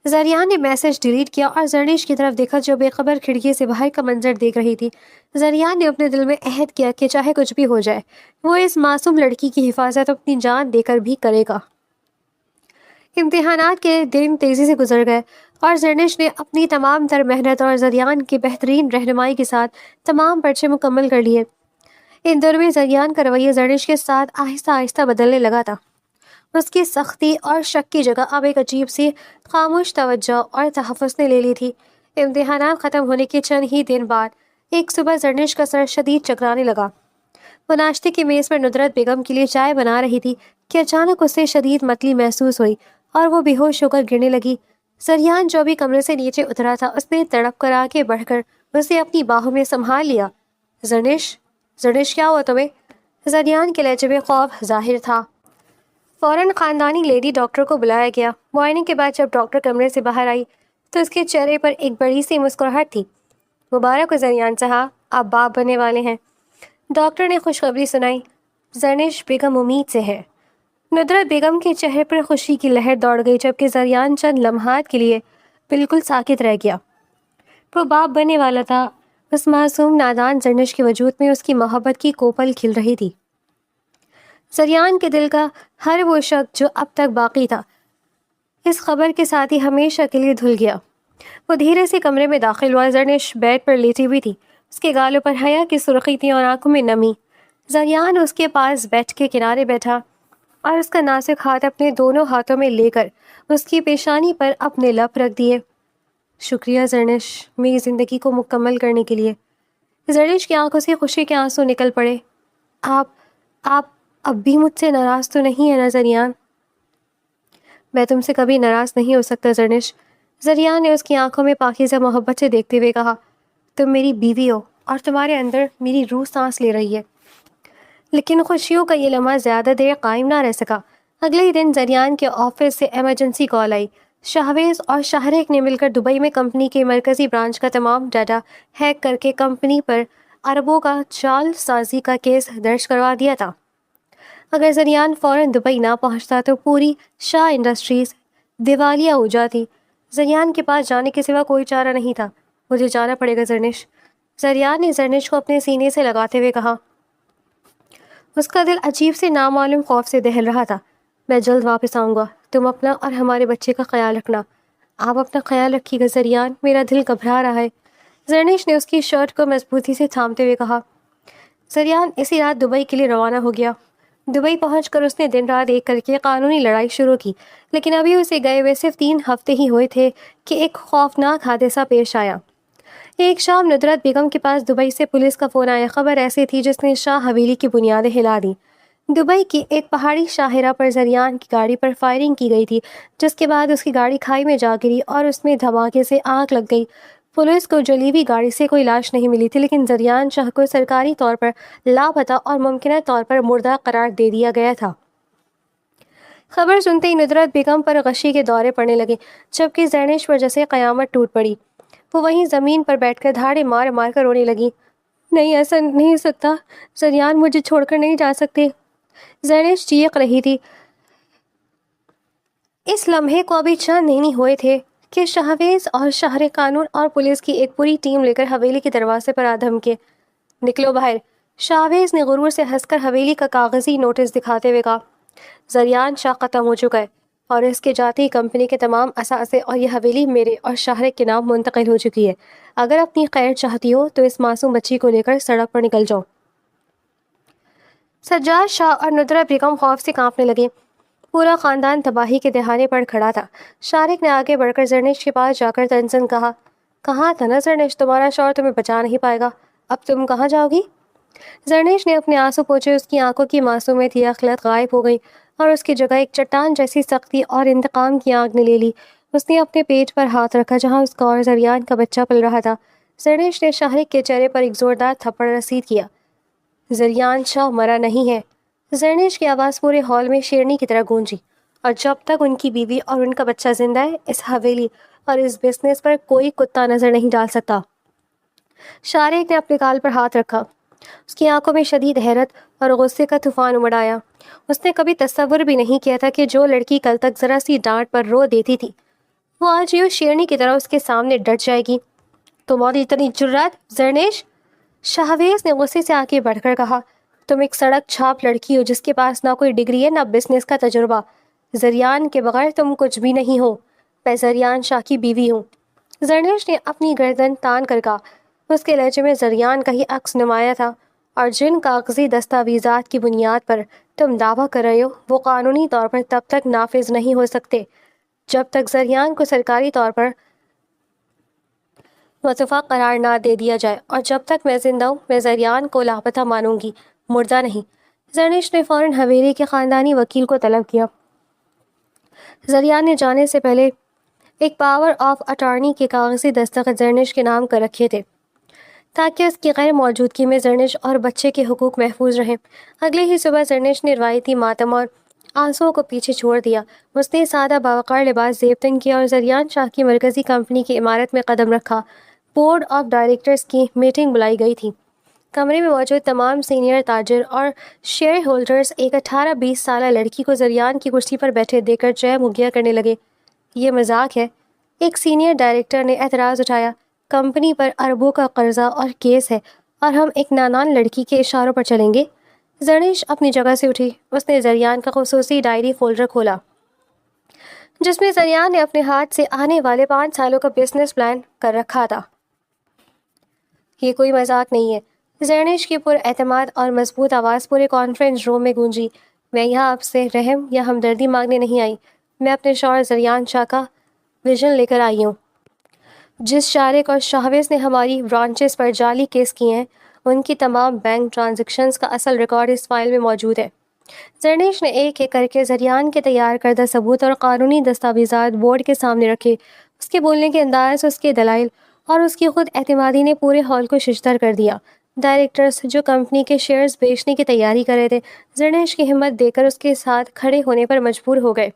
Speaker 1: زریان نے میسج ڈیلیٹ کیا اور زرنش کی طرف دیکھا جو بے خبر کھڑکی سے باہر کا منظر دیکھ رہی تھی۔ زریان نے اپنے دل میں عہد کیا کہ چاہے کچھ بھی ہو جائے وہ اس معصوم لڑکی کی حفاظت اپنی جان دے کر بھی کرے گا۔ امتحانات کے دن تیزی سے گزر گئے اور زرنش نے اپنی تمام تر محنت اور زریان کی بہترین رہنمائی کے ساتھ تمام پرچے مکمل کر لیے۔ ان دنوں میں زریان کا رویہ زرنش کے ساتھ آہستہ آہستہ بدلنے لگا تھا۔ اس کی سختی اور شک کی جگہ اب ایک عجیب سی خاموش توجہ اور تحفظ نے لے لی تھی۔ امتحانات ختم ہونے کے چند ہی دن بعد ایک صبح زرنش کا سر شدید چکرانے لگا۔ وہ ناشتے کی میز پر ندرت بیگم کے لیے چائے بنا رہی تھی کہ اچانک اسے شدید متلی محسوس ہوئی اور وہ بے ہوش ہو کر گرنے لگی۔ زریان جو بھی کمرے سے نیچے اترا تھا اس نے تڑپ کر آگے بڑھ کر اسے اپنی باہوں میں سنبھال لیا۔ زرنش کیا ہوا تمہیں؟ زریان کے لہجے میں خوف ظاہر تھا۔ فوراً خاندانی لیڈی ڈاکٹر کو بلایا گیا۔ معائنے کے بعد جب ڈاکٹر کمرے سے باہر آئی تو اس کے چہرے پر ایک بڑی سی مسکراہٹ تھی۔ مبارک ہو زریان صاحب، آپ باپ بننے والے ہیں، ڈاکٹر نے خوشخبری سنائی۔ زرنش بیگم امید سے ہے۔ ندرت بیگم کے چہرے پر خوشی کی لہر دوڑ گئی جبکہ زریان چند لمحات کے لیے بالکل ساکت رہ گیا۔ وہ باپ بننے والا تھا۔ اس معصوم نادان زرنش کے وجود میں اس کی محبت کی کوپل کھل رہی تھی۔ زریان کے دل کا ہر وہ شک جو اب تک باقی تھا اس خبر کے ساتھ ہی ہمیشہ کے لیے دھل گیا۔ وہ دھیرے سے کمرے میں داخل ہوا۔ زرنش بیڈ پر لیٹی ہوئی تھی، اس کے گالوں پر حیا کی سرخی تھی اور آنکھوں میں نمی۔ زریان اس کے پاس بیٹھ کے کنارے بیٹھا اور اس کا نازک ہاتھ اپنے دونوں ہاتھوں میں لے کر اس کی پیشانی پر اپنے لب رکھ دیے۔ شکریہ زرنش، میری زندگی کو مکمل کرنے کے لیے۔ زرنش کی آنکھوں سے خوشی کے آنسو نکل پڑے۔ آپ اب بھی مجھ سے ناراض تو نہیں ہے نا زریان؟ میں تم سے کبھی ناراض نہیں ہو سکتا زرنش، زریان نے اس کی آنکھوں میں پاکیزہ محبت سے دیکھتے ہوئے کہا۔ تم میری بیوی ہو اور تمہارے اندر میری روح سانس لے رہی ہے۔ لیکن خوشیوں کا یہ لمحہ زیادہ دیر قائم نہ رہ سکا۔ اگلے ہی دن زریان کے آفس سے ایمرجنسی کال آئی۔ شاہویز اور شاہریک نے مل کر دبئی میں کمپنی کے مرکزی برانچ کا تمام ڈیٹا ہیک کر کے کمپنی پر اربوں کا جعل سازی کا کیس درج کروا دیا تھا۔ اگر زریان فوراً دبئی نہ پہنچتا تو پوری شاہ انڈسٹریز دیوالیہ ہو جاتی۔ زریان کے پاس جانے کے سوا کوئی چارہ نہیں تھا۔ مجھے جانا پڑے گا زرنش، زریان نے زرنش کو اپنے سینے سے لگاتے ہوئے کہا۔ اس کا دل عجیب سے نامعلوم خوف سے دہل رہا تھا۔ میں جلد واپس آؤں گا، تم اپنا اور ہمارے بچے کا خیال رکھنا۔ آپ اپنا خیال رکھیے گا زریان، میرا دل گھبرا رہا ہے، زرنش نے اس کی شرٹ کو مضبوطی سے تھامتے ہوئے کہا۔ زریان اسی رات دبئی کے لیے روانہ ہو گیا۔ دبئی پہنچ کر اس نے دن رات ایک کر کے قانونی لڑائی شروع کی، لیکن ابھی اسے گئے ہوئے صرف 3 ہفتے ہی ہوئے تھے کہ ایک خوفناک حادثہ پیش آیا۔ ایک شام ندرت بیگم کے پاس دبئی سے پولیس کا فون آیا۔ خبر ایسی تھی جس نے شاہ حویلی کی بنیادیں ہلا دیں۔ دبئی کی ایک پہاڑی شاہراہ پر زریان کی گاڑی پر فائرنگ کی گئی تھی، جس کے بعد اس کی گاڑی کھائی میں جا گری اور اس میں دھماکے سے آگ لگ گئی۔ پولیس کو جلی ہوئی گاڑی سے کوئی لاش نہیں ملی تھی، لیکن زریان شاہ کو سرکاری طور پر لاپتہ اور ممکنہ طور پر مردہ قرار دے دیا گیا تھا۔ خبر سنتے ہی ندرت بیگم پر غشی کے دورے پڑنے لگے، جبکہ زینش پر جیسے قیامت ٹوٹ پڑی۔ وہ وہیں زمین پر بیٹھ کر دھاڑے مار مار کر رونے لگی۔ نہیں، ایسا نہیں ہو سکتا، زریان مجھے چھوڑ کر نہیں جا سکتے۔ زینش چیخ رہی تھی۔ اس لمحے کو ابھی چند نہیں ہوئے تھے کہ شاہویز اور شہر قانون اور پولیس کی ایک پوری ٹیم لے کر حویلی کے دروازے پر آ دھمکے۔ نکلو باہر، شاہویز نے غرور سے ہنس کر حویلی کا کاغذی نوٹس دکھاتے ہوئے کہا۔ زریان شاہ ختم ہو چکا ہے اور اس کے جاتے ہی کمپنی کے تمام اثاثے اور یہ حویلی میرے اور شاہرک کے نام منتقل ہو چکی ہے۔ اگر اپنی خیر چاہتی ہو تو اس معصوم بچی کو لے کر سڑک پر نکل جاؤ۔ سجاد شاہ اور ندرت بیگم خوف سے کانپنے لگے۔ پورا خاندان تباہی کے دہانے پر کھڑا تھا۔ شارق نے آگے بڑھ کر زرنش کے پاس جا کر تنزن کہا، کہاں تھا نا زرنش، تمہارا شوہر تمہیں بچا نہیں پائے گا، اب تم کہاں جاؤ گی؟ زرنش نے اپنے آنسو پوچھے، اس کی آنکھوں کی معصومیت یا خلط غائب ہو گئی اور اس کی جگہ ایک چٹان جیسی سختی اور انتقام کی آگ نے لے لی۔ اس نے اپنے پیٹ پر ہاتھ رکھا جہاں اس کا اور زریان کا بچہ پل رہا تھا۔ زرنش نے شارق کے چہرے پر ایک زوردار تھپڑ رسید کیا۔ زریان شاہ مرا نہیں ہے۔ زرنش کی آواز پورے ہال میں شیرنی کی طرح گونجی، اور جب تک ان کی بیوی اور ان کا بچہ زندہ ہے اس حویلی اور اس بزنس پر کوئی کتا نظر نہیں ڈال سکتا۔ شارق نے اپنے گال پر ہاتھ رکھا۔ اس کی آنکھوں میں شدید حیرت اور غصے کا طوفان امڑ آیا۔ اس نے کبھی تصور بھی نہیں کیا تھا کہ جو لڑکی کل تک ذرا سی ڈانٹ پر رو دیتی تھی وہ آج یوں شیرنی کی طرح اس کے سامنے ڈٹ جائے گی۔ تمہاری اتنی جرات زرنش، شاہویز نے غصے سے آگے بڑھ کر کہا، تم ایک سڑک چھاپ لڑکی ہو جس کے پاس نہ کوئی ڈگری ہے نہ بزنس کا تجربہ۔ زریان کے بغیر تم کچھ بھی نہیں ہو۔ میں زریان شاہ کی بیوی ہوں۔ زرنش نے اپنی گردن تان کر کہا۔ اس کے لہجے میں زریان کا ہی عکس نمایاں تھا، اور جن کاغذی دستاویزات کی بنیاد پر تم دعویٰ کر رہے ہو وہ قانونی طور پر تب تک نافذ نہیں ہو سکتے جب تک زریان کو سرکاری طور پر متوفہ قرار نہ دے دیا جائے، اور جب تک میں زندہ ہوں میں زریان کو لاپتہ مانوں گی، مردہ نہیں۔ زرنش نے فوراً حویلی کے خاندانی وکیل کو طلب کیا۔ زریان نے جانے سے پہلے ایک پاور آف اٹارنی کے کاغذی دستخط زرنش کے نام کر رکھے تھے تاکہ اس کی غیر موجودگی میں زرنش اور بچے کے حقوق محفوظ رہیں۔ اگلے ہی صبح زرنش نے روایتی ماتم اور آنسوؤں کو پیچھے چھوڑ دیا۔ اس نے سادہ باوقار لباس زیب تن کیا اور زریان شاہ کی مرکزی کمپنی کی عمارت میں قدم رکھا۔ بورڈ آف ڈائریکٹرز کی میٹنگ بلائی گئی تھی۔ کمرے میں موجود تمام سینئر تاجر اور شیئر ہولڈرز ایک 18-20 سالہ لڑکی کو زریان کی کرسی پر بیٹھے دیکھ کر جے مگیا کرنے لگے۔ یہ مذاق ہے، ایک سینئر ڈائریکٹر نے اعتراض اٹھایا۔ کمپنی پر اربوں کا قرضہ اور کیس ہے اور ہم ایک نادان لڑکی کے اشاروں پر چلیں گے؟ زرنش اپنی جگہ سے اٹھی۔ اس نے زریان کا خصوصی ڈائری فولڈر کھولا جس میں زریان نے اپنے ہاتھ سے آنے والے 5 سالوں کا بزنس پلان کر رکھا تھا۔ یہ کوئی مذاق نہیں ہے، زرنش کی پر اعتماد اور مضبوط آواز پورے کانفرنس روم میں گونجی۔ میں یہاں آپ سے رحم یا ہمدردی مانگنے نہیں آئی، میں اپنے شوہر زریان شاہ کا ویژن لے کر آئی ہوں۔ جس شارق اور شاہویز نے ہماری برانچز پر جعلی کیس کیے ہیں ان کی تمام بینک ٹرانزیکشنز کا اصل ریکارڈ اس فائل میں موجود ہے۔ زرنش نے ایک ایک کر کے زریان کے تیار کردہ ثبوت اور قانونی دستاویزات بورڈ کے سامنے رکھے۔ اس کے بولنے کے انداز، اس کے دلائل اور اس کی خود اعتمادی نے پورے ہال کو ششدر کر دیا۔ ڈائریکٹرز جو کمپنی کے شیئرز بیچنے کی تیاری کر رہے تھے زرنش کی ہمت دیکھ کر اس کے ساتھ کھڑے ہونے پر مجبور ہو گئے۔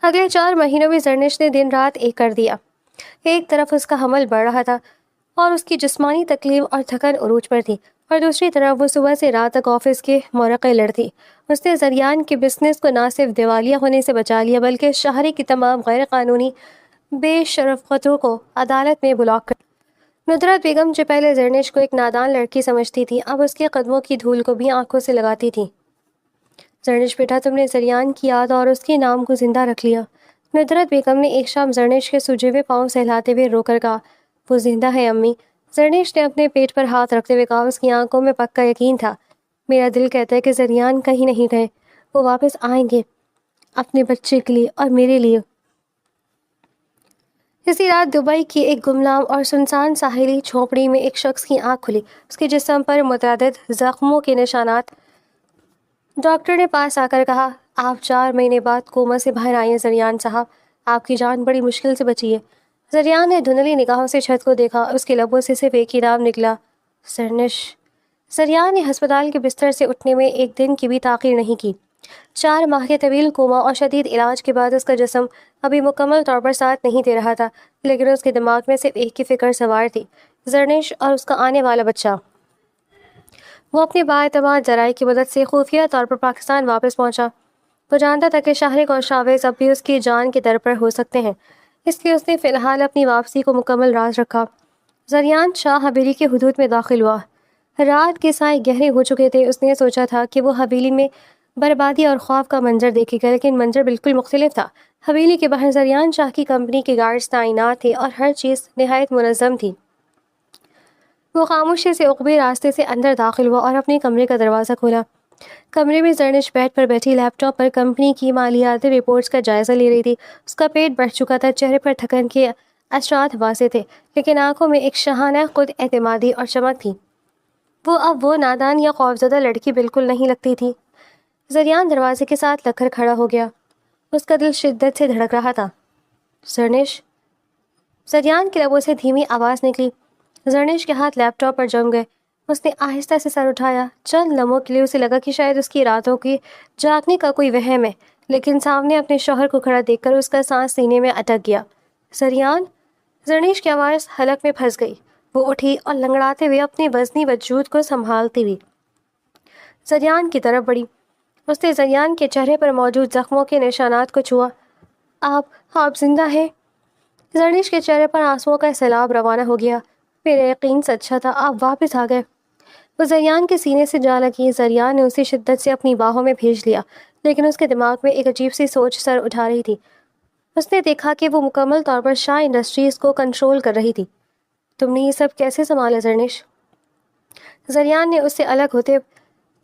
Speaker 1: اگلے 4 مہینوں میں زرنش نے دن رات ایک کر دیا۔ ایک طرف اس کا حمل بڑھ رہا تھا اور اس کی جسمانی تکلیف اور تھکن عروج پر تھی، اور دوسری طرف وہ صبح سے رات تک آفس کے مورقے لڑتی۔ اس نے زریان کے بزنس کو نہ صرف دیوالیہ ہونے سے بچا لیا بلکہ شہر کی تمام غیر قانونی بے شرفتوں کو عدالت میں بلاک کر۔ ندرت بیگم جو پہلے زرنش کو ایک نادان لڑکی سمجھتی تھی اب اس کے قدموں کی دھول کو بھی آنکھوں سے لگاتی تھی۔ زرنش بیٹا، تم نے زریان کی یاد اور اس کے نام کو زندہ رکھ لیا۔ ندرت بیگم نے ایک شام زرنش کے سجے ہوئے پاؤں سہلاتے ہوئے رو کر کہا، وہ زندہ ہے امی۔ زرنش نے اپنے پیٹ پر ہاتھ رکھتے ہوئے کہا، اس کی آنکھوں میں پکا یقین تھا۔ میرا دل کہتا ہے کہ زریان کہیں نہیں گئے، وہ واپس آئیں گے اپنے بچے کے لیے اور میرے لیے۔ اسی رات دبئی کی ایک گمنام اور سنسان ساحلی جھونپڑی میں ایک شخص کی آنکھ کھلی۔ اس کے جسم پر متعدد زخموں کے نشانات۔ ڈاکٹر نے پاس آ کر کہا، آپ 4 مہینے بعد کوما سے باہر آئے ہیں زریان صاحب، آپ کی جان بڑی مشکل سے بچی ہے۔ زریان نے دھندلی نگاہوں سے چھت کو دیکھا، اس کے لبوں سے صرف ایک ہی نام نکلا، زرنش۔ زریان نے ہسپتال کے بستر سے اٹھنے میں ایک دن کی بھی تاخیر نہیں کی۔ 4 ماہ کے طویل کوما اور شدید علاج کے بعد اس کا جسم ابھی مکمل طور پر ساتھ نہیں دے رہا تھا، لیکن اس کے دماغ میں صرف ایک ہی فکر سوار تھی، زرنش اور اس کا آنے والا بچہ۔ وہ اپنے بااعتماد ذرائع کی مدد سے خفیہ طور پر پاکستان واپس پہنچا۔ وہ جانتا تھا کہ شاہرخ اور شاویز اب بھی اس کی جان کے در پر ہو سکتے ہیں، اس لیے اس نے فی الحال اپنی واپسی کو مکمل راز رکھا۔ زریان شاہ حویلی کی حدود میں داخل ہوا۔ رات کے سائے گہرے ہو چکے تھے۔ اس نے سوچا تھا کہ وہ حویلی میں بربادی اور خوف کا منظر دیکھے گا، لیکن منظر بالکل مختلف تھا۔ حویلی کے باہر زریان شاہ کی کمپنی کے گارڈز تعینات تھے اور ہر چیز نہایت منظم تھی۔ وہ خاموشی سے عقبی راستے سے اندر داخل ہوا اور اپنے کمرے کا دروازہ کھولا۔ کمرے میں زرنش بیڈ پر بیٹھی لیپ ٹاپ پر کمپنی کی مالیاتی رپورٹس کا جائزہ لے رہی تھی۔ اس کا پیٹ بڑھ چکا تھا، چہرے پر تھکن کے اثرات واضح تھے، لیکن آنکھوں میں ایک شاہانہ خود اعتمادی اور چمک تھی۔ وہ اب وہ نادان یا خوفزدہ لڑکی بالکل نہیں لگتی تھی۔ زریان دروازے کے ساتھ لگ کر کھڑا ہو گیا۔ اس کا دل شدت سے دھڑک رہا تھا۔ زرنش، زریان کے لبوں سے دھیمی آواز نکلی۔ زرنش کے ہاتھ لیپ ٹاپ پر جم گئے۔ اس نے آہستہ سے سر اٹھایا۔ چند لمحوں کے لیے اسے لگا کہ شاید اس کی راتوں کی جاگنے کا کوئی وہم ہے، لیکن سامنے اپنے شوہر کو کھڑا دیکھ کر اس کا سانس سینے میں اٹک گیا۔ زریان، زرنش کی آواز حلق میں پھنس گئی۔ وہ اٹھی اور لنگڑاتے ہوئے اپنے وزنی وجود کو سنبھالتی ہوئی زریان کی طرف بڑھی۔ اس نے زریان کے چہرے پر موجود زخموں کے نشانات کو چھوا۔ آپ زندہ ہیں؟ زرنش کے چہرے پر آنسوؤں کا سیلاب روانہ ہو گیا۔ میرا یقین سچا تھا، آپ واپس آ گئے۔ وہ زریان کے سینے سے جا لگی۔ زریان نے اسے شدت سے اپنی باہوں میں بھیج لیا، لیکن اس کے دماغ میں ایک عجیب سی سوچ سر اٹھا رہی تھی۔ اس نے دیکھا کہ وہ مکمل طور پر شاہ انڈسٹریز کو کنٹرول کر رہی تھی۔ تم نے یہ سب کیسے سنبھالا زرنش؟ زریان نے اس سے الگ ہوتے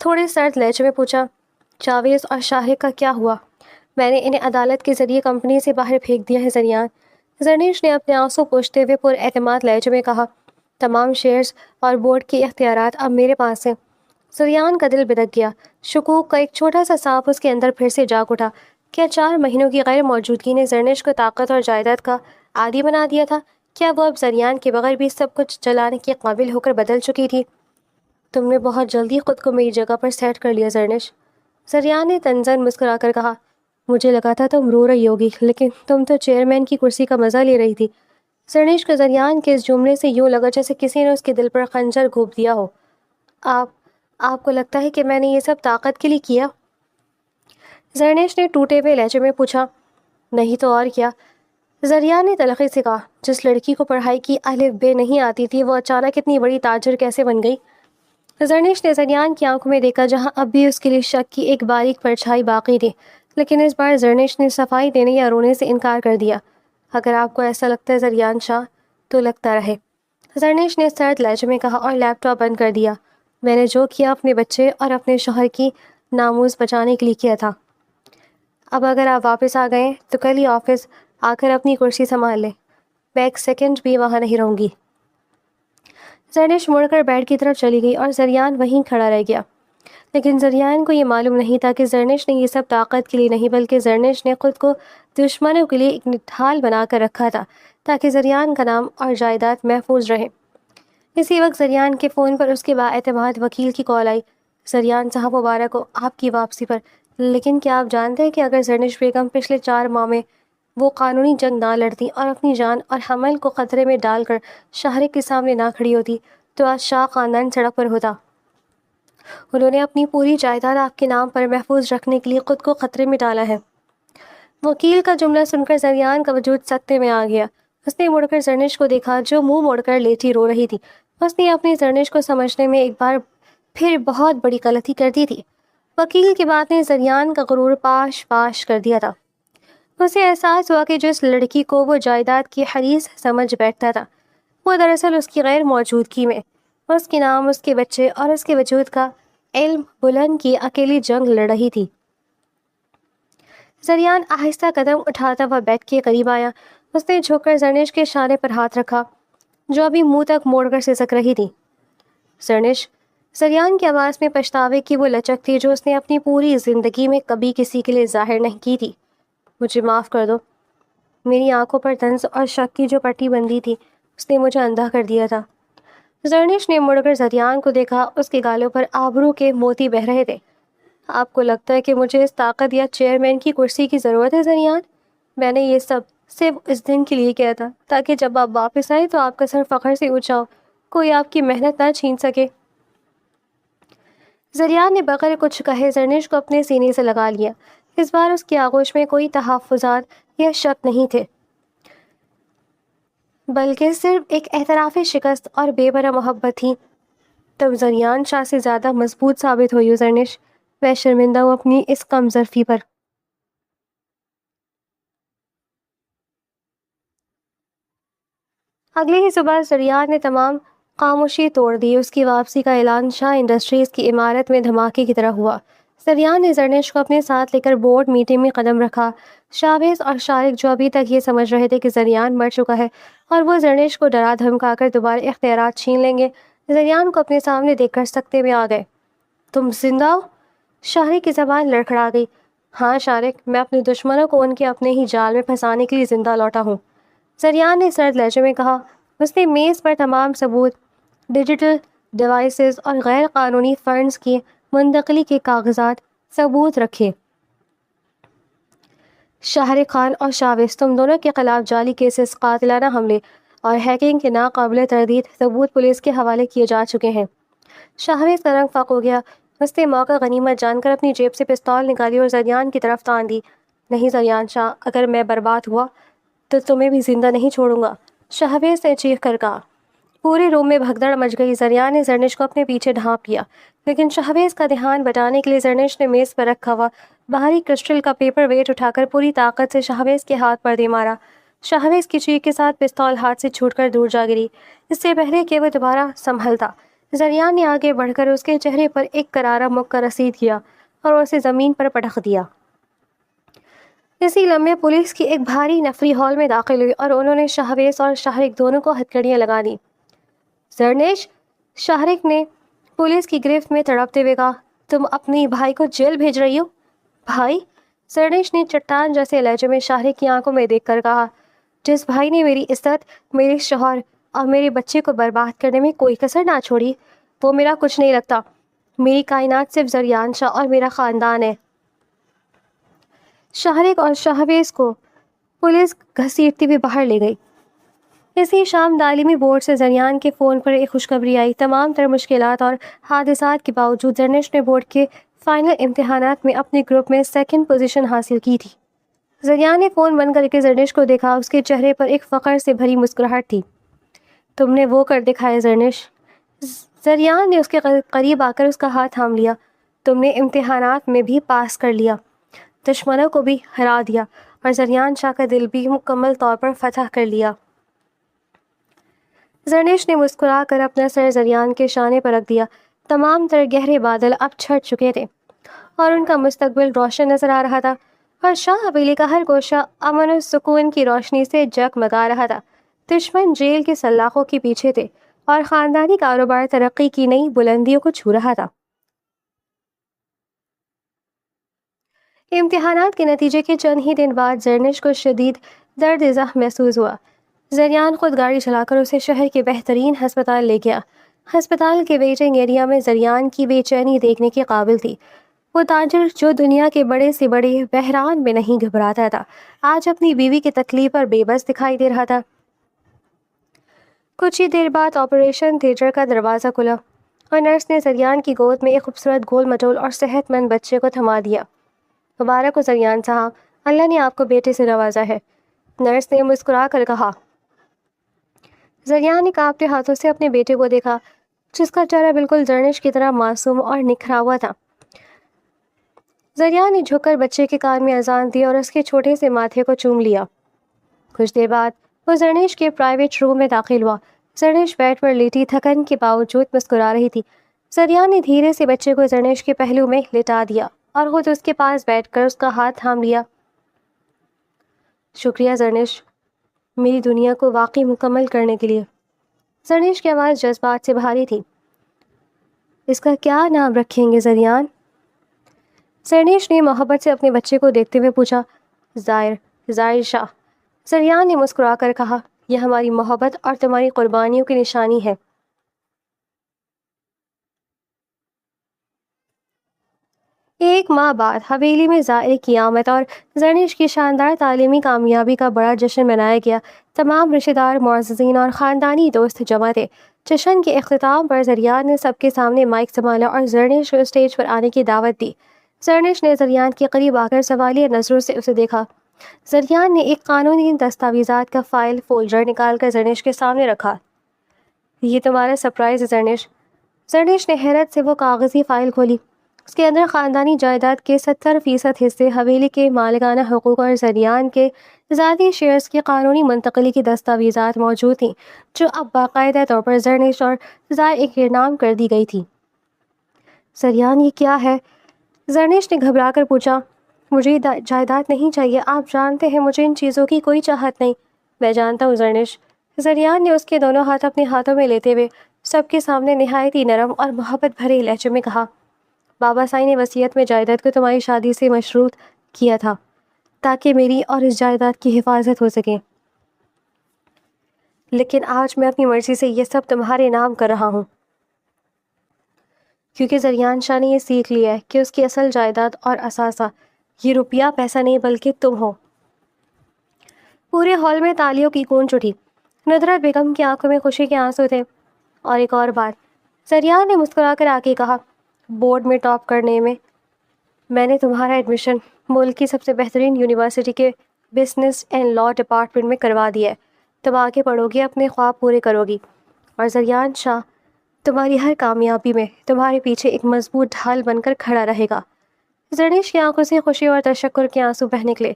Speaker 1: تھوڑے سرد لہجے میں پوچھا۔ جاویز اور شاہرخ کا کیا ہوا؟ میں نے انہیں عدالت کے ذریعے کمپنی سے باہر پھینک دیا ہے زریان، زرنش نے اپنے آنسو پوچھتے ہوئے پر اعتماد لہجے میں کہا۔ تمام شیئرز اور بورڈ کے اختیارات اب میرے پاس ہیں۔ زریان کا دل بدک گیا۔ شکوک کا ایک چھوٹا سا سانپ اس کے اندر پھر سے جاگ اٹھا۔ کیا 4 مہینوں کی غیر موجودگی نے زرنش کو طاقت اور جائیداد کا عادی بنا دیا تھا؟ کیا وہ اب زریان کے بغیر بھی سب کچھ چلانے کے قابل ہو کر بدل چکی تھی؟ تم نے بہت جلدی خود کو میری جگہ پر سیٹ کر لیا زرنش، زریان نے طنزاً مسکرا کر کہا۔ مجھے لگا تھا تم رو رہی ہوگی، لیکن تم تو چیئرمین کی کرسی کا مزہ لے رہی تھی۔ زرنش کو زریان کے اس جملے سے یوں لگا جیسے کسی نے اس کے دل پر خنجر گھونپ دیا ہو۔ آپ کو لگتا ہے کہ میں نے یہ سب طاقت کے لیے کیا؟ زرنش نے ٹوٹے ہوئے لہجے میں پوچھا۔ نہیں تو اور کیا، زریان نے تلخی سے کہا۔ جس لڑکی کو پڑھائی کی الف بے نہیں آتی تھی، وہ اچانک اتنی بڑی تاجر کیسے بن گئی؟ زرنش نے زریان کی آنکھوں میں دیکھا، جہاں اب بھی اس کے لیے شک کی ایک باریک پرچھائی باقی تھی، لیکن اس بار زرنش نے صفائی دینے یا رونے سے انکار کر دیا۔ اگر آپ کو ایسا لگتا ہے زریان شاہ، تو لگتا رہے، زرنش نے سرد لہجے میں کہا اور لیپ ٹاپ بند کر دیا۔ میں نے جو کیا اپنے بچے اور اپنے شوہر کی ناموز بچانے کے لیے کیا تھا۔ اب اگر آپ واپس آ گئے تو کل ہی آفس آ کر اپنی کرسی سنبھال لیں۔ میں ایک سیکنڈ بھی وہاں نہیں رہوں گی۔ زرنش مڑ کر بیڈ کی طرف چلی گئی اور زریان وہیں کھڑا رہ گیا، لیکن زریان کو یہ معلوم نہیں تھا کہ زرنش نے یہ سب طاقت کے لیے نہیں، بلکہ زرنش نے خود کو دشمنوں کے لیے ایک ڈھال بنا کر رکھا تھا تاکہ زریان کا نام اور جائیداد محفوظ رہے۔ اسی وقت زریان کے فون پر اس کے بااعتماد وکیل کی کال آئی۔ زریان صاحب، مبارک ہو آپ کی واپسی پر، لیکن کیا آپ جانتے ہیں کہ اگر زرنش بیگم پچھلے 4 ماہ میں وہ قانونی جنگ نہ لڑتی اور اپنی جان اور حمل کو خطرے میں ڈال کر شاہرخ کے سامنے نہ کھڑی ہوتی تو آج شاہ خاندان سڑک پر ہوتا۔ انہوں نے اپنی پوری جائیداد آپ کے نام پر محفوظ رکھنے کے لیے خود کو خطرے میں ڈالا ہے۔ وکیل کا جملہ سن کر زریان کا وجود سکتے میں آ گیا۔ اس نے مڑ کر زرنش کو دیکھا جو منہ موڑ کر لیٹی رو رہی تھی۔ اس نے اپنی زرنش کو سمجھنے میں ایک بار پھر بہت بڑی غلطی کر دی تھی۔ وکیل کی بات نے زریان کا غرور پاش پاش کر دیا تھا۔ اسے احساس ہوا کہ جس لڑکی کو وہ جائیداد کی حریص سمجھ بیٹھتا تھا، وہ دراصل اس کی غیر موجودگی میں اس کے نام، اس کے بچے اور اس کے وجود کا علم بلند کی اکیلی جنگ لڑ رہی تھی۔ زریان آہستہ قدم اٹھاتا ہوا بیڈ کے قریب آیا۔ اس نے جھک کر زرنش کے شانے پر ہاتھ رکھا جو ابھی منہ تک موڑ کر سسک رہی تھی۔ زرنش، زریان کی آواز میں پچھتاوے کی وہ لچک تھی جو اس نے اپنی پوری زندگی میں کبھی کسی کے لیے ظاہر نہیں کی تھی۔ مجھے معاف کر دو۔ میری آنکھوں پر طنز اور شک کی جو پٹی بندھی تھی، اس نے مجھے اندھا کر دیا تھا۔ زرنش نے مڑ کر زریان کو دیکھا۔ اس کے گالوں پر آبرو کے موتی بہہ رہے تھے۔ آپ کو لگتا ہے کہ مجھے اس طاقت یا چیئرمین کی کرسی کی ضرورت ہے زریان؟ میں نے یہ سب صرف اس دن کے لیے کیا تھا تاکہ جب آپ واپس آئے تو آپ کا سر فخر سے اونچا ہو، کوئی آپ کی محنت نہ چھین سکے۔ زریان نے بغیر کچھ کہے زرنش کو اپنے سینے سے لگا لیا۔ اس بار اس کی آغوش میں کوئی تحفظات یا شک نہیں تھے، بلکہ صرف ایک اعتراف شکست اور بے پناہ محبت تھی۔ تم زریان شاہ سے زیادہ مضبوط ثابت ہوئی ہو زرنش، میں شرمندہ ہوں اپنی اس کم ظرفی پر۔ اگلے ہی صبح زریان نے تمام خاموشی توڑ دی۔ اس کی واپسی کا اعلان شاہ انڈسٹریز کی عمارت میں دھماکے کی طرح ہوا۔ زریان نے زرنش کو اپنے ساتھ لے کر بورڈ میٹنگ میں قدم رکھا۔ شاویز اور شارک جو ابھی تک یہ سمجھ رہے تھے کہ زریان مر چکا ہے اور وہ زرنش کو ڈرا دھمکا کر دوبارہ اختیارات چھین لیں گے، زریان کو اپنے سامنے دیکھ کر سکتے میں آ گئے۔ تم زندہ ہو؟ شارک کی زبان لڑکھڑا گئی۔ ہاں شارک، میں اپنے دشمنوں کو ان کے اپنے ہی جال میں پھنسانے کے لیے زندہ لوٹا ہوں، زریان نے سرد لہجے میں کہا۔ اس نے میز پر تمام ثبوت، ڈیجیٹل ڈیوائسز اور غیر قانونی فنڈز کی منتقلی کے کاغذات ثبوت رکھے۔ شاہرخ خان اور شاویز، تم دونوں کے خلاف جعلی کیسز، قاتلانہ حملے اور ہیکنگ کے ناقابل تردید ثبوت پولیس کے حوالے کیے جا چکے ہیں۔ شاویز کا رنگ فاق ہو گیا۔ اس نے موقع غنیمت جان کر اپنی جیب سے پستول نکالی اور زریان کی طرف تان دی۔ نہیں زریان شاہ، اگر میں برباد ہوا تو تمہیں بھی زندہ نہیں چھوڑوں گا، شاویز نے چیخ کر کہا۔ پورے روم میں بھگدڑ مچ گئی۔ زریان نے زرنش کو اپنے پیچھے ڈھانپ لیا، لیکن شاویز کا دھیان بٹانے کے لیے زرنش نے میز پر رکھا ہوا بھاری کرسٹل کا پیپر ویٹ اٹھا کر پوری طاقت سے شاویز کے ہاتھ پر دے مارا۔ شاویز کی چیخ کے ساتھ پستول ہاتھ سے چھوٹ کر دور جا گری۔ اس سے پہلے کہ وہ دوبارہ سنبھلتا، زریان نے آگے بڑھ کر اس کے چہرے پر ایک کرارا مکہ رسید کیا اور اسے زمین پر پٹخ دیا۔ اسی لمحے پولیس کی ایک بھاری نفری ہال میں داخل ہوئی اور انہوں نے شاویز اور شاہرخ دونوں کو ہتھکڑیاں لگا دیں۔ زرنش، شاہرخ نے پولیس کی گرفت میں تڑپتے ہوئے کہا، تم اپنی بھائی کو جیل بھیج رہی ہو؟ بھائی؟ زرنش نے چٹان جیسے لہجے میں شاہرخ کی آنکھوں میں دیکھ کر کہا، جس بھائی نے میری عزت، میرے شوہر اور میرے بچے کو برباد کرنے میں کوئی کسر نہ چھوڑی، وہ میرا کچھ نہیں لگتا۔ میری کائنات صرف زریان شاہ اور میرا خاندان ہے۔ شاہرخ اور شاویز کو پولیس گھسیٹتی ہوئی باہر لے گئی۔ اسی شام تعلیمی بورڈ سے زریان کے فون پر ایک خوشخبری آئی۔ تمام تر مشکلات اور حادثات کے باوجود زرنش نے بورڈ کے فائنل امتحانات میں اپنے گروپ میں سیکنڈ پوزیشن حاصل کی تھی۔ زریان نے فون بند کر کے زرنش کو دیکھا۔ اس کے چہرے پر ایک فخر سے بھری مسکراہٹ تھی۔ تم نے وہ کر دکھایا زرنش۔ زریان نے اس کے قریب آ کر اس کا ہاتھ تھام لیا۔ تم نے امتحانات میں بھی پاس کر لیا، دشمنوں کو بھی ہرا دیا اور زریان شاہ کا دل بھی مکمل طور پر فتح کر لیا۔ زرنش نے مسکرا کر اپنا سر زریان کے شانے پر رکھ دیا۔ تمام تر گہرے بادل اب چھٹ چکے تھے اور ان کا مستقبل روشن نظر آ رہا تھا، اور شاہ حویلی کا ہر گوشہ امن و سکون کی روشنی سے جگمگا رہا تھا۔ دشمن جیل کے سلاخوں کے پیچھے تھے اور خاندانی کاروبار ترقی کی نئی بلندیوں کو چھو رہا تھا۔ امتحانات کے نتیجے کے چند ہی دن بعد زرنش کو شدید درد ذہن محسوس ہوا۔ زریان خود گاڑی چلا کر اسے شہر کے بہترین ہسپتال لے گیا۔ ہسپتال کے ویٹنگ ایریا میں زریان کی بے چینی دیکھنے کے قابل تھی۔ وہ تاجر جو دنیا کے بڑے سے بڑے بحران میں نہیں گھبراتا تھا، آج اپنی بیوی کی تکلیف پر بے بس دکھائی دے رہا تھا۔ کچھ ہی دیر بعد آپریشن تھیٹر کا دروازہ کھلا اور نرس نے زریان کی گود میں ایک خوبصورت گول مٹول اور صحت مند بچے کو تھما دیا۔ مبارک ہو زریان صاحب، اللہ نے آپ کو بیٹے سے نوازا ہے، نرس نے مسکرا کر کہا۔ زریان نے کانپتے ہاتھوں سے اپنے بیٹے کو دیکھا، جس کا چہرہ بالکل زرنش کی طرح معصوم اور نکھرا ہوا تھا۔ زریان نے جھک کر بچے کے کان میں اذان دی اور اس کے چھوٹے سے ماتھے کو چوم لیا۔ کچھ دیر بعد وہ زرنش کے پرائیویٹ روم میں داخل ہوا۔ زرنش بیڈ پر لیٹی تھکن کے باوجود مسکرا رہی تھی۔ زریان نے دھیرے سے بچے کو زرنش کے پہلو میں لٹا دیا اور خود اس کے پاس بیٹھ کر اس کا ہاتھ تھام لیا۔ شکریہ زرنش، میری دنیا کو واقعی مکمل کرنے کے لیے۔ زرنش کی آواز جذبات سے بھاری تھی۔ اس کا کیا نام رکھیں گے زریان؟ زرنش نے محبت سے اپنے بچے کو دیکھتے ہوئے پوچھا۔ ظاہر شاہ، زریان نے مسکرا کر کہا، یہ ہماری محبت اور تمہاری قربانیوں کی نشانی ہے۔ ایک ماہ بعد حویلی میں ظاہر کی آمد اور زرنش کی شاندار تعلیمی کامیابی کا بڑا جشن منایا گیا۔ تمام رشتہ دار، معززین اور خاندانی دوست جمع تھے۔ جشن کے اختتام پر زریان نے سب کے سامنے مائک سنبھالا اور زرنش کو اسٹیج پر آنے کی دعوت دی۔ زرنش نے زریان کے قریب آ کر سوالیہ نظروں سے اسے دیکھا۔ زریان نے ایک قانونی دستاویزات کا فائل فولڈر نکال کر زرنش کے سامنے رکھا۔ یہ تمہارا سرپرائز ہے زرنش۔ زرنش نے حیرت سے وہ کاغذی فائل کھولی۔ اس کے اندر خاندانی جائیداد کے 70% حصے، حویلی کے مالکانہ حقوق اور زریان کے ذاتی شیئرز کی قانونی منتقلی کی دستاویزات موجود تھیں، جو اب باقاعدہ طور پر زرنش اور زائر کے نام کر دی گئی تھی۔ زریان، یہ کیا ہے؟ زرنش نے گھبرا کر پوچھا۔ مجھے جائیداد نہیں چاہیے، آپ جانتے ہیں مجھے ان چیزوں کی کوئی چاہت نہیں۔ میں جانتا ہوں زرنش۔ زریان نے اس کے دونوں ہاتھ اپنے ہاتھوں میں لیتے ہوئے سب کے سامنے نہایت ہی نرم اور محبت بھرے لہجے میں کہا، بابا سائی نے وصیت میں جائیداد کو تمہاری شادی سے مشروط کیا تھا تاکہ میری اور اس جائیداد کی حفاظت ہو سکے، لیکن آج میں اپنی مرضی سے یہ سب تمہارے نام کر رہا ہوں، کیونکہ زریان شاہ نے یہ سیکھ لیا ہے کہ اس کی اصل جائیداد اور اثاثہ یہ روپیہ پیسہ نہیں بلکہ تم ہو۔ پورے ہال میں تالیوں کی گونج اٹھی۔ ندرت بیگم کی آنکھوں میں خوشی کے آنسو تھے۔ اور ایک اور بات، زریان نے مسکرا کر آ کے کہا، بورڈ میں ٹاپ کرنے میں نے تمہارا ایڈمیشن ملک کی سب سے بہترین یونیورسٹی کے بزنس اینڈ لاء ڈپارٹمنٹ میں کروا دیا ہے۔ تم آگے پڑھو گی، اپنے خواب پورے کرو گی، اور زریان شاہ تمہاری ہر کامیابی میں تمہارے پیچھے ایک مضبوط ڈھال بن کر کھڑا رہے گا۔ زرنش کی آنکھوں سے خوشی اور تشکر کے آنسو بہہ نکلے۔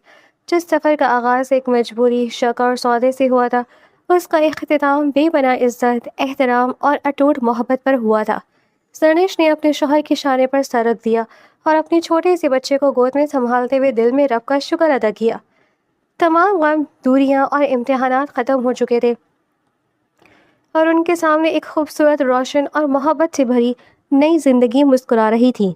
Speaker 1: جس سفر کا آغاز ایک مجبوری، شک اور سودے سے ہوا تھا، اس کا اختتام بے پناہ عزت، احترام اور اٹوٹ محبت پر ہوا تھا۔ زرنش نے اپنے شوہر کے شانے پر سر رکھ دیا اور اپنے چھوٹے سے بچے کو گود میں سنبھالتے ہوئے دل میں رب کا شکر ادا کیا۔ تمام غم، دوریاں اور امتحانات ختم ہو چکے تھے اور ان کے سامنے ایک خوبصورت، روشن اور محبت سے بھری نئی زندگی مسکرا رہی تھی۔